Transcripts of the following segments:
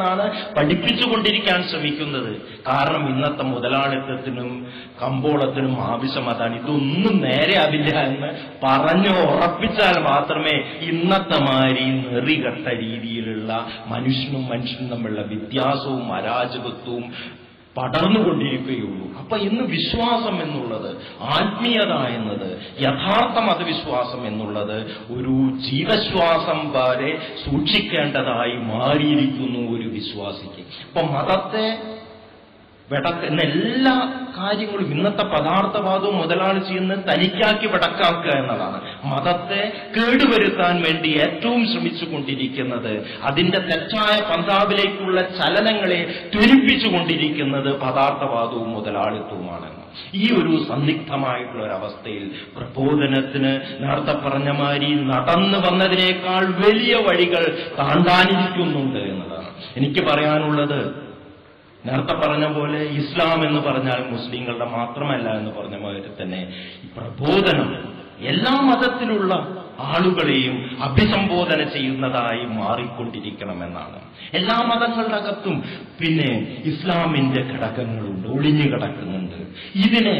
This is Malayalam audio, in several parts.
ാണ് പഠിപ്പിച്ചുകൊണ്ടിരിക്കാൻ ശ്രമിക്കുന്നത്. കാരണം ഇന്നത്തെ മുതലാളിത്തത്തിനും കമ്പോളത്തിനും ആവശ്യം അതാണ്. ഇതൊന്നും നേരെയാവില്ല എന്ന് പറഞ്ഞു ഉറപ്പിച്ചാൽ മാത്രമേ ഇന്നത്തെ മാതിരി നെറികെട്ട രീതിയിലുള്ള മനുഷ്യനും തമ്മിലുള്ള വ്യത്യാസവും അരാജകത്വവും പടർന്നുകൊണ്ടിരിക്കുകയുള്ളൂ. അപ്പൊ ഇന്ന് വിശ്വാസം എന്നുള്ളത്, ആത്മീയത എന്നത്, യഥാർത്ഥ മതവിശ്വാസം എന്നുള്ളത് ഒരു ജീവശ്വാസം വരെ സൂക്ഷിക്കേണ്ടതായി മാറിയിരിക്കുന്നു ഒരു വിശ്വാസിക്ക്. അപ്പൊ മതത്തെ വെടക്കുന്ന എല്ലാ കാര്യങ്ങളും ഇന്നത്തെ പദാർത്ഥവാദവും മുതലാളി ചെയ്യുന്നത് തനിക്കാക്കി വെടക്കാക്കുക എന്നതാണ്. മതത്തെ കേടുവരുത്താൻ വേണ്ടി ഏറ്റവും ശ്രമിച്ചുകൊണ്ടിരിക്കുന്നത്, അതിന്റെ തെറ്റായ പന്താവിലേക്കുള്ള ചലനങ്ങളെ ത്വരിപ്പിച്ചുകൊണ്ടിരിക്കുന്നത് പദാർത്ഥവാദവും മുതലാളിത്വവുമാണ്. ഈ ഒരു സന്ദിഗ്ധമായിട്ടുള്ള ഒരവസ്ഥയിൽ പ്രബോധനത്തിന് നേരത്തെ പറഞ്ഞ മാതിരി നടന്നു വന്നതിനേക്കാൾ വലിയ വഴികൾ താണ്ടാനിരിക്കുന്നുണ്ട് എന്നതാണ് എനിക്ക് പറയാനുള്ളത്. നേരത്തെ പറഞ്ഞ പോലെ ഇസ്ലാം എന്ന് പറഞ്ഞാൽ മുസ്ലിങ്ങളുടെ മാത്രമല്ല എന്ന് പറഞ്ഞ മാതിരി തന്നെ പ്രബോധനം എല്ലാ മതത്തിലുള്ള ആളുകളെയും അഭിസംബോധന ചെയ്യുന്നതായി മാറിക്കൊണ്ടിരിക്കണമെന്നാണ്. എല്ലാ മതങ്ങളുടെ അകത്തും പിന്നെ ഇസ്ലാമിന്റെ ഘടകങ്ങളുണ്ട്, ഒളിഞ്ഞു കിടക്കുന്നുണ്ട്. ഇതിനെ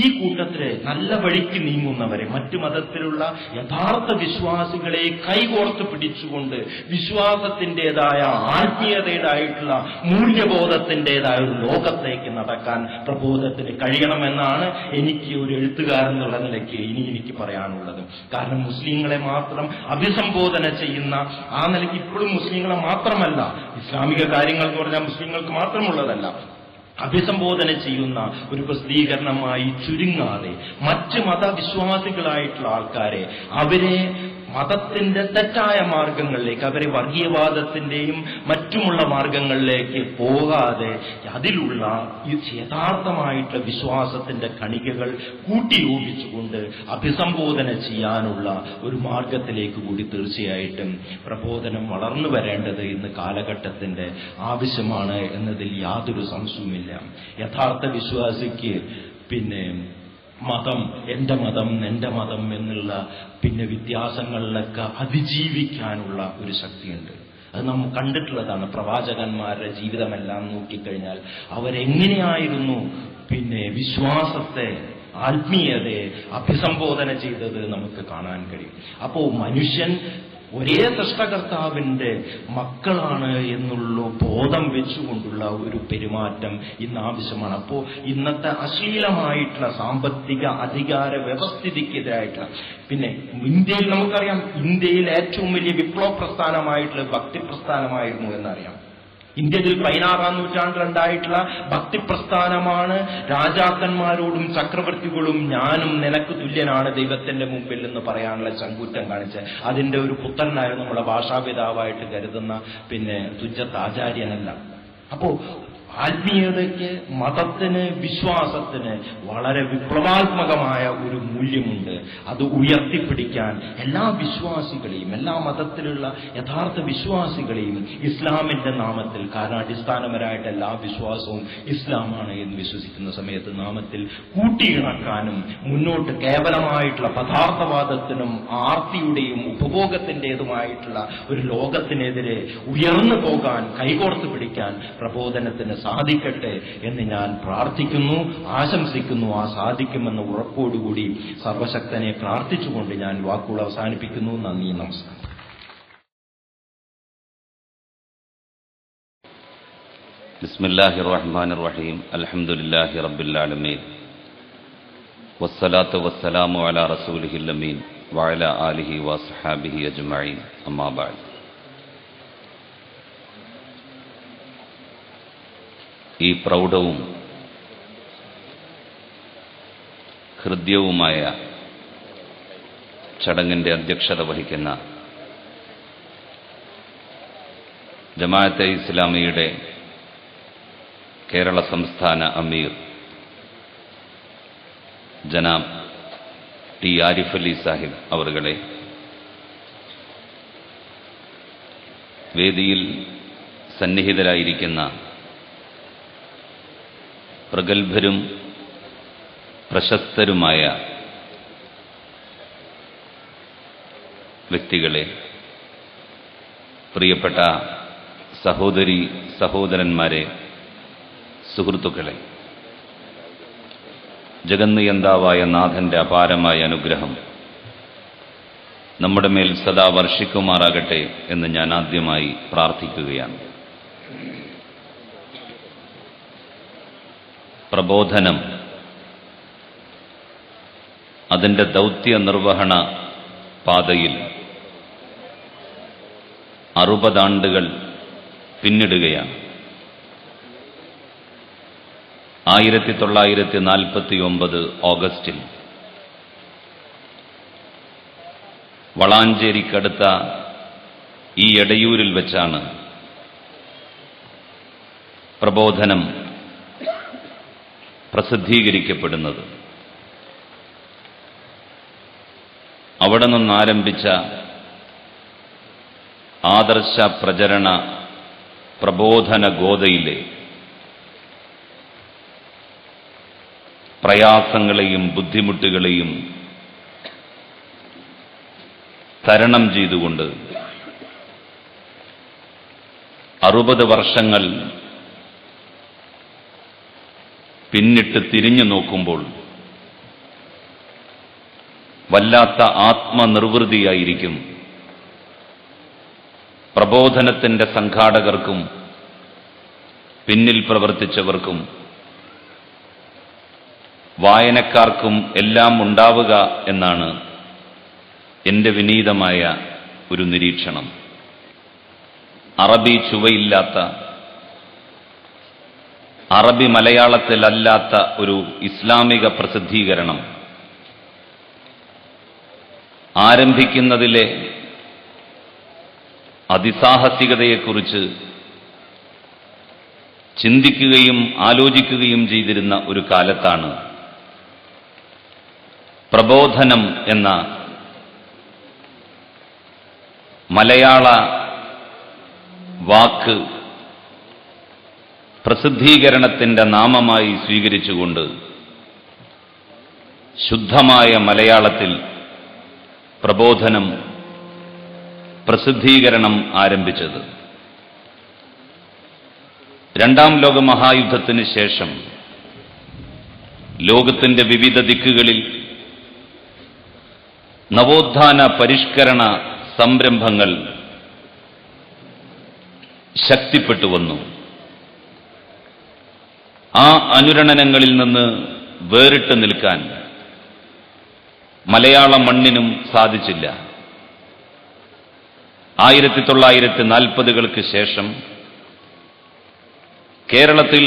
ഈ കൂട്ടത്തിലെ നല്ല വഴിക്ക് നീങ്ങുന്നവരെ, മറ്റു മതത്തിലുള്ള യഥാർത്ഥ വിശ്വാസികളെ കൈകോർത്ത് പിടിച്ചുകൊണ്ട് വിശ്വാസത്തിൻ്റെതായ ആത്മീയതയുടേതായിട്ടുള്ള മൂല്യബോധത്തിൻ്റെതായ ഒരു ലോകത്തേക്ക് നടക്കാൻ പ്രബോധത്തിന് കഴിയണമെന്നാണ് എനിക്ക് ഒരു എഴുത്തുകാരൻ എന്നുള്ള നിലയ്ക്ക് എനിക്ക് പറയാനുള്ളത്. കാരണം മുസ്ലിങ്ങളെ മാത്രം അഭിസംബോധന ചെയ്യുന്ന ആ നിലയ്ക്ക് ഇപ്പോഴും മുസ്ലിങ്ങളെ മാത്രമല്ല, ഇസ്ലാമിക കാര്യങ്ങൾ എന്ന് പറഞ്ഞാൽ മുസ്ലിങ്ങൾക്ക് മാത്രമുള്ളതല്ല, അഭിസംബോധന ചെയ്യുന്ന ഒരു പ്രസിദ്ധീകരണമായി ചുരുങ്ങാതെ മറ്റ് മതവിശ്വാസികളായിട്ടുള്ള ആൾക്കാരെ, അവരെ മതത്തിന്റെ തെറ്റായ മാർഗങ്ങളിലേക്ക്, അവരെ വർഗീയവാദത്തിന്റെയും മറ്റുമുള്ള മാർഗങ്ങളിലേക്ക് പോകാതെ അതിലുള്ള യഥാർത്ഥമായിട്ടുള്ള വിശ്വാസത്തിന്റെ കണികകൾ കൂട്ടിയോജിച്ചുകൊണ്ട് അഭിസംബോധന ചെയ്യാനുള്ള ഒരു മാർഗത്തിലേക്ക് കൂടി തീർച്ചയായിട്ടും പ്രബോധനം വളർന്നു വരേണ്ടത് ഇന്ന് കാലഘട്ടത്തിന്റെ ആവശ്യമാണ് എന്നതിൽ യാതൊരു സംശയവുമില്ല. യഥാർത്ഥ വിശ്വാസിക്ക് പിന്നെ മതം, എന്റെ മതം എന്നുള്ള പിന്നെ വ്യത്യാസങ്ങളിലൊക്കെ അതിജീവിക്കാനുള്ള ഒരു ശക്തിയുണ്ട്. അത് നാം കണ്ടിട്ടുള്ളതാണ്. പ്രവാചകന്മാരുടെ ജീവിതമെല്ലാം നോക്കിക്കഴിഞ്ഞാൽ അവരെങ്ങനെയായിരുന്നു പിന്നെ വിശ്വാസത്തെ, ആത്മീയതയെ അഭിസംബോധന ചെയ്തത് നമുക്ക് കാണാൻ കഴിയും. അപ്പോ മനുഷ്യൻ ഒരേ സൃഷ്ടകർത്താവിന്റെ മക്കളാണ് എന്നുള്ള ബോധം വെച്ചുകൊണ്ടുള്ള ഒരു പെരുമാറ്റം ഇന്ന് ആവശ്യമാണ്. അപ്പോ ഇന്നത്തെ അശ്ലീലമായിട്ടുള്ള സാമ്പത്തിക അധികാര വ്യവസ്ഥിതിക്കെതിരായിട്ടുള്ള, പിന്നെ ഇന്ത്യയിൽ നമുക്കറിയാം, ഇന്ത്യയിൽ ഏറ്റവും വലിയ വിപ്ലവ പ്രസ്ഥാനമായിട്ടുള്ള ഭക്തി പ്രസ്ഥാനമായിരുന്നു എന്നറിയാം. ഇന്ത്യയിൽ 16-ാം നൂറ്റാണ്ടിലുണ്ടായിട്ടുള്ള ഭക്തി പ്രസ്ഥാനമാണ് രാജാക്കന്മാരോടും ചക്രവർത്തികളും ഞാനും നിനക്ക് തുല്യനാണ് ദൈവത്തിന്റെ മുമ്പിൽ എന്ന് പറയാനുള്ള ചങ്കൂറ്റം കാണിച്ച് അതിന്റെ ഒരു പുത്രനായിരുന്നു നമ്മുടെ ഭാഷാപിതാവായിട്ട് കരുതുന്ന പിന്നെ തുഞ്ചത്ത് ആചാര്യനല്ല. അപ്പോ ആത്മീയതയ്ക്ക്, മതത്തിന്, വിശ്വാസത്തിന് വളരെ വിപ്ലവാത്മകമായ ഒരു മൂല്യമുണ്ട്. അത് ഉയർത്തിപ്പിടിക്കാൻ എല്ലാ വിശ്വാസികളെയും, എല്ലാ മതത്തിലുള്ള യഥാർത്ഥ വിശ്വാസികളെയും ഇസ്ലാമിന്റെ നാമത്തിൽ, കാരണം അടിസ്ഥാനപരമായിട്ട് എല്ലാ വിശ്വാസവും ഇസ്ലാമാണ് എന്ന് വിശ്വസിക്കുന്ന സമയത്ത് നാമത്തിൽ കൂട്ടിയിണക്കാനും മുന്നോട്ട് കേവലമായിട്ടുള്ള പദാർത്ഥവാദത്തിനും ആർത്തിയുടെയും ഉപഭോഗത്തിൻ്റെതുമായിട്ടുള്ള ഒരു ലോകത്തിനെതിരെ ഉയർന്നു പോകാൻ, കൈകോർത്ത് പിടിക്കാൻ പ്രബോധനത്തിന് സാധിക്കട്ടെ എന്ന് ഞാൻ പ്രാർത്ഥിക്കുന്നു, ആശംസിക്കുന്നു. ആ സാധിക്കുമെന്ന ഉറപ്പോടുകൂടി സർവശക്തനെ പ്രാർത്ഥിച്ചുകൊണ്ട് ഞാൻ വാക്കുകൾ അവസാനിപ്പിക്കുന്നു. നന്ദി, നമസ്കാരം. ബിസ്മില്ലാഹിർ റഹ്മാനിർ റഹീം. അൽഹംദുലില്ലാഹി റബ്ബിൽ ആലമീൻ. വസ്സലാത്തു വസ്സലാമു അലാ റസൂലിഹിൽ അമീൻ വഅലാ ആലിഹി വസ്ഹബിഹി അജ്മഈൻ. അമ്മാ ബഅദ്. ഈ പ്രൗഢവും ഹൃദ്യവുമായ ചടങ്ങിന്റെ അധ്യക്ഷത വഹിക്കുന്ന ജമാഅത്തെ ഇസ്ലാമിയുടെ കേരള സംസ്ഥാന അമീർ ജനാബ് ടി ആരിഫ് അലി സാഹിബ് അവറുകളെ, വേദിയിൽ സന്നിഹിതരായിരിക്കുന്ന പ്രഗത്ഭരും പ്രശസ്തരുമായ വ്യക്തികളെ, പ്രിയപ്പെട്ട സഹോദരി സഹോദരന്മാരെ, സുഹൃത്തുക്കളെ, ജഗന്നിയന്താവായ നാഥന്റെ അപാരമായ അനുഗ്രഹം നമ്മുടെ മേൽ സദാ വർഷിക്കുമാറാകട്ടെ എന്ന് ഞാൻ ആദ്യമായി പ്രാർത്ഥിക്കുകയാണ്. പ്രബോധനം അതിൻ്റെ ദൗത്യ നിർവഹണ പാതയിൽ 60 ആണ്ടുകൾ പിന്നിടുകയാണ്. 1949 ഓഗസ്റ്റിൽ വളാഞ്ചേരിക്കടുത്ത ഈ എടയൂരിൽ വെച്ചാണ് പ്രബോധനം പ്രസിദ്ധീകരിക്കപ്പെടുന്നത്. അവിടെ നിന്നാരംഭിച്ച ആദർശ പ്രചരണ പ്രബോധന ഗോതയിലെ പ്രയാസങ്ങളെയും ബുദ്ധിമുട്ടുകളെയും തരണം ചെയ്തുകൊണ്ട് 60 വർഷങ്ങൾ പിന്നിട്ട് തിരിഞ്ഞു നോക്കുമ്പോൾ വല്ലാത്ത ആത്മനിർവൃതിയായിരിക്കും പ്രബോധനത്തിന്റെ സംഘാടകർക്കും പിന്നിൽ പ്രവർത്തിച്ചവർക്കും വായനക്കാർക്കും എല്ലാം ഉണ്ടാവുക എന്നാണ് എന്റെ വിനീതമായ ഒരു നിരീക്ഷണം. അറബി ചുവയില്ലാത്ത, അറബി മലയാളത്തിലല്ലാത്ത ഒരു ഇസ്ലാമിക പ്രസിദ്ധീകരണം ആരംഭിക്കുന്നതിലെ അതിസാഹസികതയെക്കുറിച്ച് ചിന്തിക്കുകയും ആലോചിക്കുകയും ചെയ്തിരുന്ന ഒരു കാലത്താണ് പ്രബോധനം എന്ന മലയാള വാക്ക് പ്രസിദ്ധീകരണത്തിന്റെ നാമമായി സ്വീകരിച്ചുകൊണ്ട് ശുദ്ധമായ മലയാളത്തിൽ പ്രബോധനം പ്രസിദ്ധീകരണം ആരംഭിച്ചത്. രണ്ടാം ലോക മഹായുദ്ധത്തിന് ശേഷം ലോകത്തിന്റെ വിവിധ ദിക്കുകളിൽ നവോത്ഥാന പരിഷ്കരണ സംരംഭങ്ങൾ ശക്തിപ്പെട്ടു വന്നു. ആ അനുരണനങ്ങളിൽ നിന്ന് വേറിട്ട് നിൽക്കാൻ മലയാള മണ്ണിനും സാധിച്ചില്ല. 1940-കൾക്ക് ശേഷം കേരളത്തിൽ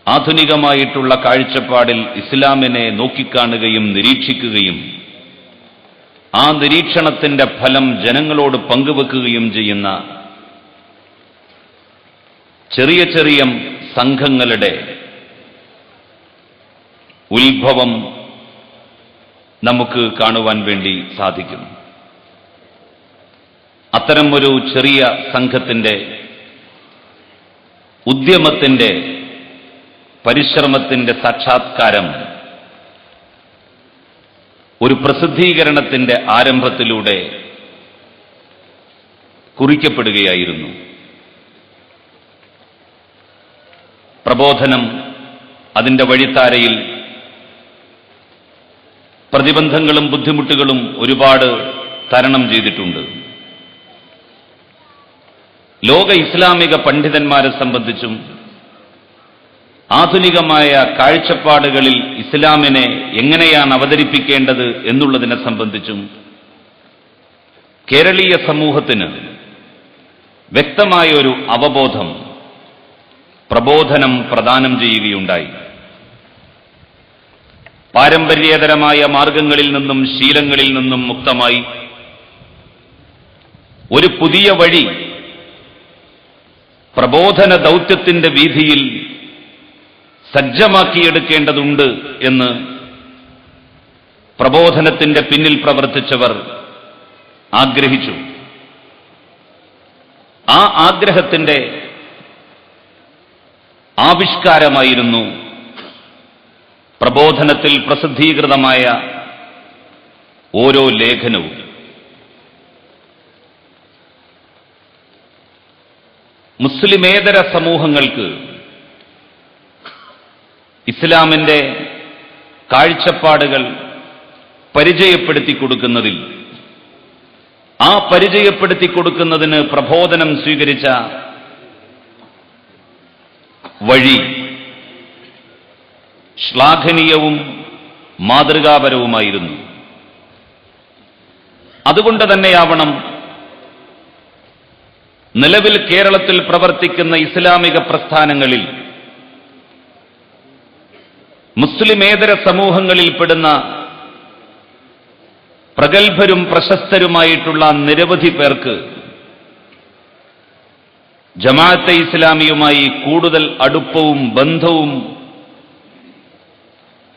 ആധുനികമായിട്ടുള്ള കാഴ്ചപ്പാടിൽ ഇസ്ലാമിനെ നോക്കിക്കാണുകയും നിരീക്ഷിക്കുകയും ആ നിരീക്ഷണത്തിന്റെ ഫലം ജനങ്ങളോട് പങ്കുവെക്കുകയും ചെയ്യുന്ന ചെറിയ ചെറിയ സംഘങ്ങളുടെ ഉത്ഭവം നമുക്ക് കാണുവാൻ വേണ്ടി സാധിക്കും. അത്തരം ഒരു ചെറിയ സംഘത്തിന്റെ ഉദ്യമത്തിന്റെ പരിശ്രമത്തിന്റെ സാക്ഷാത്കാരം ഒരു പ്രസിദ്ധീകരണത്തിന്റെ ആരംഭത്തിലൂടെ കുറിക്കപ്പെടുകയായിരുന്നു. പ്രബോധനം അതിന്റെ വഴിത്താരയിൽ പ്രതിബന്ധങ്ങളും ബുദ്ധിമുട്ടുകളും ഒരുപാട് തരണം ചെയ്തിട്ടുണ്ട്. ലോക ഇസ്ലാമിക പണ്ഡിതന്മാരെ സംബന്ധിച്ചും ആധുനികമായ കാഴ്ചപ്പാടുകളിൽ ഇസ്ലാമിനെ എങ്ങനെയാണ് അവതരിപ്പിക്കേണ്ടത് എന്നുള്ളതിനെ സംബന്ധിച്ചും കേരളീയ സമൂഹത്തിന് വ്യക്തമായ ഒരു അവബോധം പ്രബോധനം പ്രദാനം ചെയ്യുകയുണ്ടായി. പാരമ്പര്യേതരമായ മാർഗങ്ങളിൽ നിന്നും ശീലങ്ങളിൽ നിന്നും മുക്തമായി ഒരു പുതിയ വഴി പ്രബോധന ദൗത്യത്തിന്റെ വീഥിയിൽ സജ്ജമാക്കിയെടുക്കേണ്ടതുണ്ട് എന്ന് പ്രബോധനത്തിന്റെ പിന്നിൽ പ്രവർത്തിച്ചവർ ആഗ്രഹിച്ചു. ആ ആഗ്രഹത്തിന്റെ ആവിഷ്കാരമായിരുന്നു പ്രബോധനത്തിൽ പ്രസിദ്ധീകൃതമായ ഓരോ ലേഖനവും. മുസ്ലിമേതര സമൂഹങ്ങൾക്ക് ഇസ്ലാമിന്റെ കാഴ്ചപ്പാടുകൾ പരിചയപ്പെടുത്തി കൊടുക്കുന്നതിൽ, ആ പരിചയപ്പെടുത്തി കൊടുക്കുന്നതിന് പ്രബോധനം സ്വീകരിച്ച വഴി ശ്ലാഘനീയവും മാതൃകാപരവുമായിരുന്നു. അതുകൊണ്ട് തന്നെയാവണം നിലവിൽ കേരളത്തിൽ പ്രവർത്തിക്കുന്ന ഇസ്ലാമിക പ്രസ്ഥാനങ്ങളിൽ മുസ്ലിമേതര സമൂഹങ്ങളിൽപ്പെടുന്ന പ്രഗത്ഭരും പ്രശസ്തരുമായിട്ടുള്ള നിരവധി പേർക്ക് ജമാഅത്തെ ഇസ്ലാമിയുമായി കൂടുതൽ അടുപ്പവും ബന്ധവും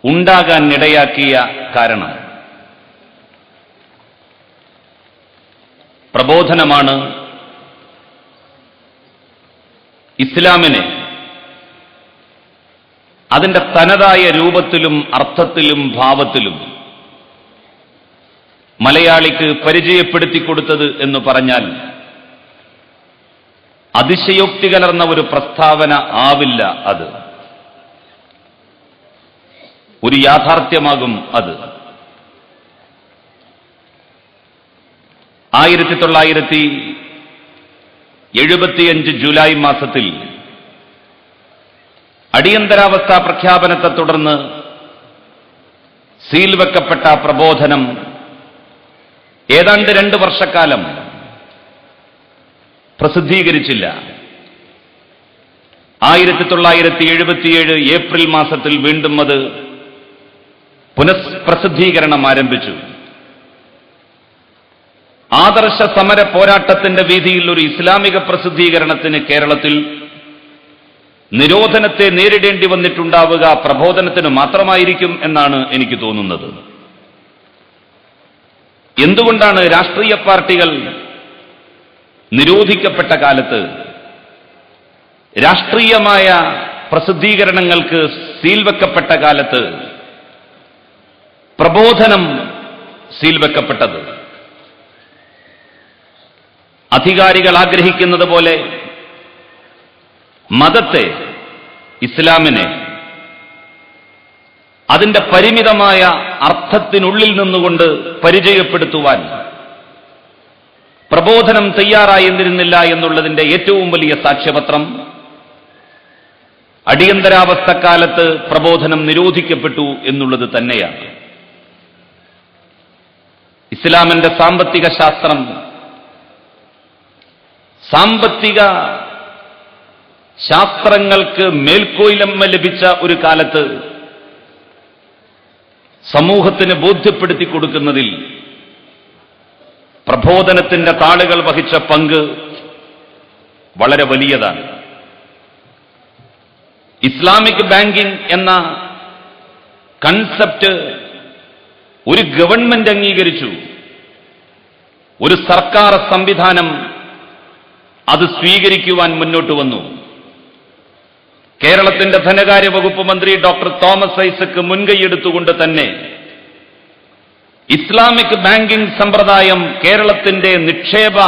ഉണ്ടാകാൻ ഇടയാക്കിയ കാരണം പ്രബോധനമാണ് ഇസ്ലാമിനെ അതിന്റെ തനതായ രൂപത്തിലും അർത്ഥത്തിലും ഭാവത്തിലും മലയാളിക്ക് പരിചയപ്പെടുത്തി കൊടുത്തത് എന്ന് പറഞ്ഞാൽ അതിശയോക്തി കലർന്ന ഒരു പ്രസ്താവന ആവില്ല. അത് ഒരു യാഥാർത്ഥ്യമാകും. അത് 1975 ജൂലൈ മാസത്തിൽ അടിയന്തരാവസ്ഥാ പ്രഖ്യാപനത്തെ തുടർന്ന് സീൽ വെക്കപ്പെട്ട പ്രബോധനം ഏതാണ്ട് 2 വർഷക്കാലം പ്രസിദ്ധീകരിച്ചില്ല. 1977 ഏപ്രിൽ മാസത്തിൽ വീണ്ടും അത് പുനഃപ്രസിദ്ധീകരണം ആരംഭിച്ചു. ആദർശ സമര പോരാട്ടത്തിന്റെ വീതിയിൽ ഒരു ഇസ്ലാമിക പ്രസിദ്ധീകരണത്തിന് കേരളത്തിൽ നിരോധനത്തെ നേരിടേണ്ടി വന്നിട്ടുണ്ടാവുക പ്രബോധനത്തിന് മാത്രമായിരിക്കും എന്നാണ് എനിക്ക് തോന്നുന്നത്. എന്തുകൊണ്ടാണ് രാഷ്ട്രീയ പാർട്ടികൾ നിരോധിക്കപ്പെട്ട കാലത്ത് രാഷ്ട്രീയമായ പ്രസിദ്ധീകരണങ്ങൾക്ക് സീൽ വെക്കപ്പെട്ട കാലത്ത് പ്രബോധനം സീൽ വെക്കപ്പെട്ടത്? അധികാരികൾ ആഗ്രഹിക്കുന്നത് പോലെ മതത്തെ, ഇസ്ലാമിനെ അതിന്റെ പരിമിതമായ അർത്ഥത്തിനുള്ളിൽ നിന്നുകൊണ്ട് പരിചയപ്പെടുത്തുവാൻ പ്രബോധനം തയ്യാറായിരുന്നില്ല എന്നുള്ളതിന്റെ ഏറ്റവും വലിയ സാക്ഷ്യപത്രം അടിയന്തരാവസ്ഥക്കാലത്ത് പ്രബോധനം നിരോധിക്കപ്പെട്ടു എന്നുള്ളത് തന്നെയാണ്. ഇസ്ലാമിന്റെ സാമ്പത്തിക ശാസ്ത്രം, സാമ്പത്തിക ശാസ്ത്രങ്ങൾക്ക് മേൽക്കോയ്മ ലഭിച്ച ഒരു കാലത്ത് സമൂഹത്തിന് ബോധ്യപ്പെടുത്തി കൊടുക്കുന്നതിൽ പ്രബോധനത്തിന്റെ താളുകൾ വഹിച്ച പങ്ക് വളരെ വലിയതാണ്. ഇസ്ലാമിക് ബാങ്കിംഗ് എന്ന കൺസെപ്റ്റ് ഒരു ഗവൺമെന്റ് അംഗീകരിച്ചു, ഒരു സർക്കാർ സംവിധാനം അത് സ്വീകരിക്കുവാൻ മുന്നോട്ട് വന്നു. കേരളത്തിന്റെ ധനകാര്യ വകുപ്പ് മന്ത്രി ഡോക്ടർ തോമസ് ഐസക് മുൻകൈയെടുത്തുകൊണ്ട് തന്നെ ഇസ്ലാമിക് ബാങ്കിംഗ് സമ്പ്രദായം കേരളത്തിന്റെ നിക്ഷേപ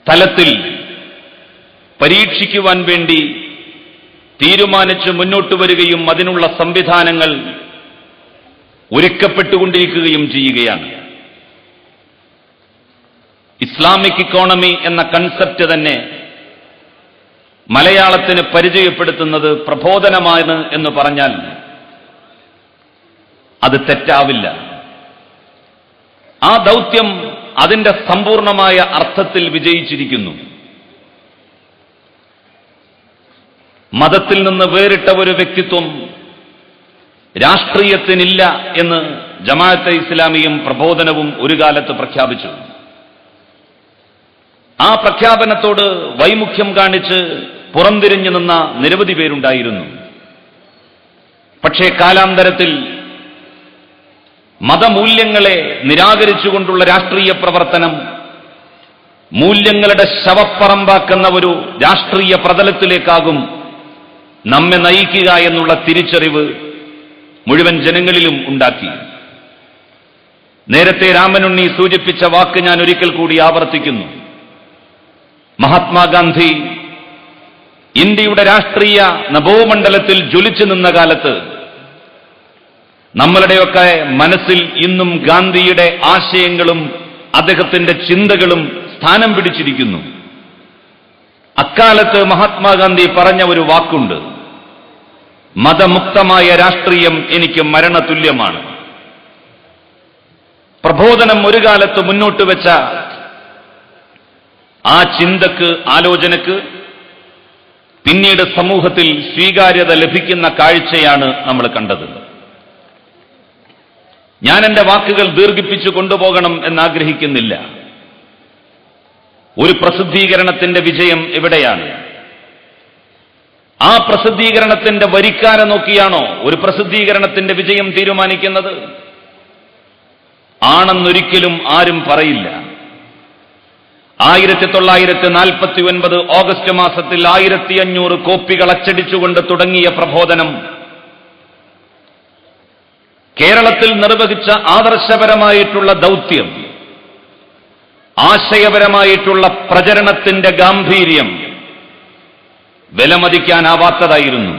തലത്തിൽ പരീക്ഷിക്കുവാൻ വേണ്ടി തീരുമാനിച്ച് മുന്നോട്ട് വരികയും അതിനുള്ള സംവിധാനങ്ങൾ ഒരുക്കപ്പെട്ടുകൊണ്ടിരിക്കുകയും ചെയ്യുകയാണ്. ഇസ്ലാമിക് ഇക്കോണമി എന്ന കൺസെപ്റ്റ് തന്നെ മലയാളത്തിന് പരിചയപ്പെടുത്തുന്നത് പ്രബോധനമാണ് എന്ന് പറഞ്ഞാൽ അത് തെറ്റാവില്ല. ആ ദൗത്യം അതിന്റെ സമ്പൂർണമായ അർത്ഥത്തിൽ വിജയിച്ചിരിക്കുന്നു. മതത്തിൽ നിന്ന് വേറിട്ട ഒരു വ്യക്തിത്വം രാഷ്ട്രീയത്തിനില്ല എന്ന് ജമാഅത്തെ ഇസ്ലാമിയും പ്രബോധനവും ഒരു കാലത്ത് പ്രഖ്യാപിച്ചു. ആ പ്രഖ്യാപനത്തോട് വൈമുഖ്യം കാണിച്ച് പുറംതിരിഞ്ഞു നിന്ന നിരവധി പേരുണ്ടായിരുന്നു. പക്ഷേ കാലാന്തരത്തിൽ മതമൂല്യങ്ങളെ നിരാകരിച്ചുകൊണ്ടുള്ള രാഷ്ട്രീയ പ്രവർത്തനം മൂല്യങ്ങളുടെ ശവപ്പറമ്പാക്കുന്ന ഒരു രാഷ്ട്രീയ പ്രതലത്തിലേക്കാകും നമ്മെ നയിക്കുക എന്നുള്ള തിരിച്ചറിവ് മുഴുവൻ ജനങ്ങളിലും ഉണ്ടാക്കി. നേരത്തെ രാമനുണ്ണി സൂചിപ്പിച്ച വാക്ക് ഞാൻ ഒരിക്കൽ കൂടി ആവർത്തിക്കുന്നു. മഹാത്മാഗാന്ധി ഇന്ത്യയുടെ രാഷ്ട്രീയ നഭോമണ്ഡലത്തിൽ ജ്വലിച്ചു നിന്ന കാലത്ത് നമ്മളുടെയൊക്കെ മനസ്സിൽ ഇന്നും ഗാന്ധിയുടെ ആശയങ്ങളും അദ്ദേഹത്തിന്റെ ചിന്തകളും സ്ഥാനം പിടിച്ചിരിക്കുന്നു. അക്കാലത്ത് മഹാത്മാഗാന്ധി പറഞ്ഞ ഒരു വാക്കുണ്ട്: മതമുക്തമായ രാഷ്ട്രീയം എനിക്ക് മരണതുല്യമാണ്. പ്രബോധനം ഒരു കാലത്ത് മുന്നോട്ട് വെച്ച ആ ചിന്തക്ക്, ആലോചനക്ക് പിന്നീട് സമൂഹത്തിൽ സ്വീകാര്യത ലഭിക്കുന്ന കാഴ്ചയാണ് നമ്മൾ കണ്ടത്. ഞാൻ എന്റെ വാക്കുകൾ ദീർഘിപ്പിച്ചു കൊണ്ടുപോകണം എന്നാഗ്രഹിക്കുന്നില്ല. ഒരു പ്രസിദ്ധീകരണത്തിന്റെ വിജയം എവിടെയാണ്? ആ പ്രസിദ്ധീകരണത്തിന്റെ വരിക്കാരെ നോക്കിയാണോ ഒരു പ്രസിദ്ധീകരണത്തിന്റെ വിജയം തീരുമാനിക്കുന്നത്? ആണെന്നൊരിക്കലും ആരും പറയില്ല. 1949 ഓഗസ്റ്റ് മാസത്തിൽ 1500 കോപ്പികൾ അച്ചടിച്ചുകൊണ്ട് തുടങ്ങിയ പ്രബോധനം കേരളത്തിൽ നിർവഹിച്ച ആദർശപരമായിട്ടുള്ള ദൗത്യം, ആശയപരമായിട്ടുള്ള പ്രചരണത്തിന്റെ ഗാംഭീര്യം വിലമതിക്കാനാവാത്തതായിരുന്നു.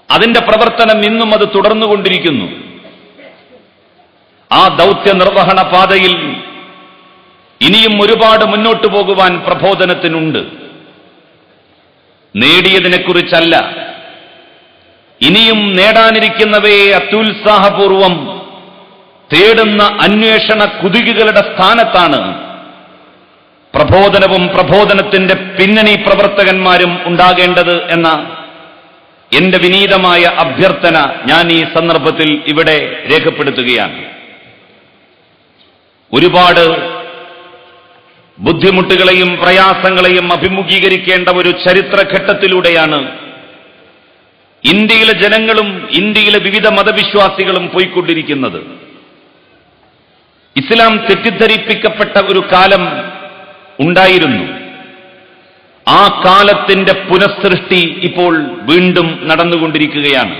അതിന്റെ പ്രവർത്തനം ഇന്നും അത് തുടർന്നുകൊണ്ടിരിക്കുന്നു. ആ ദൗത്യ നിർവഹണ പാതയിൽ ഇനിയും ഒരുപാട് മുന്നോട്ടു പോകുവാൻ പ്രബോധനത്തിനുണ്ട്. നേടിയതിനെക്കുറിച്ചല്ല, ഇനിയും നേടാനിരിക്കുന്നവയെ അത്യുത്സാഹപൂർവം തേടുന്ന അന്വേഷണ കുതികുകളുടെ സ്ഥാനത്താണ് പ്രബോധനവും പ്രബോധനത്തിന്റെ പിന്നണി പ്രവർത്തകന്മാരും ഉണ്ടാകേണ്ടത് എന്ന എന്റെ വിനീതമായ അഭ്യർത്ഥന ഞാൻ ഈ സന്ദർഭത്തിൽ ഇവിടെ രേഖപ്പെടുത്തുകയാണ്. ഒരുപാട് ബുദ്ധിമുട്ടുകളെയും പ്രയാസങ്ങളെയും അഭിമുഖീകരിക്കേണ്ട ഒരു ചരിത്രഘട്ടത്തിലൂടെയാണ് ഇന്ത്യയിലെ ജനങ്ങളും ഇന്ത്യയിലെ വിവിധ മതവിശ്വാസികളും പോയിക്കൊണ്ടിരിക്കുന്നത്. ഇസ്ലാം തെറ്റിദ്ധരിപ്പിക്കപ്പെട്ട ഒരു കാലം ഉണ്ടായിരുന്നു. ആ കാലത്തിന്റെ പുനഃസൃഷ്ടി ഇപ്പോൾ വീണ്ടും നടന്നുകൊണ്ടിരിക്കുകയാണ്.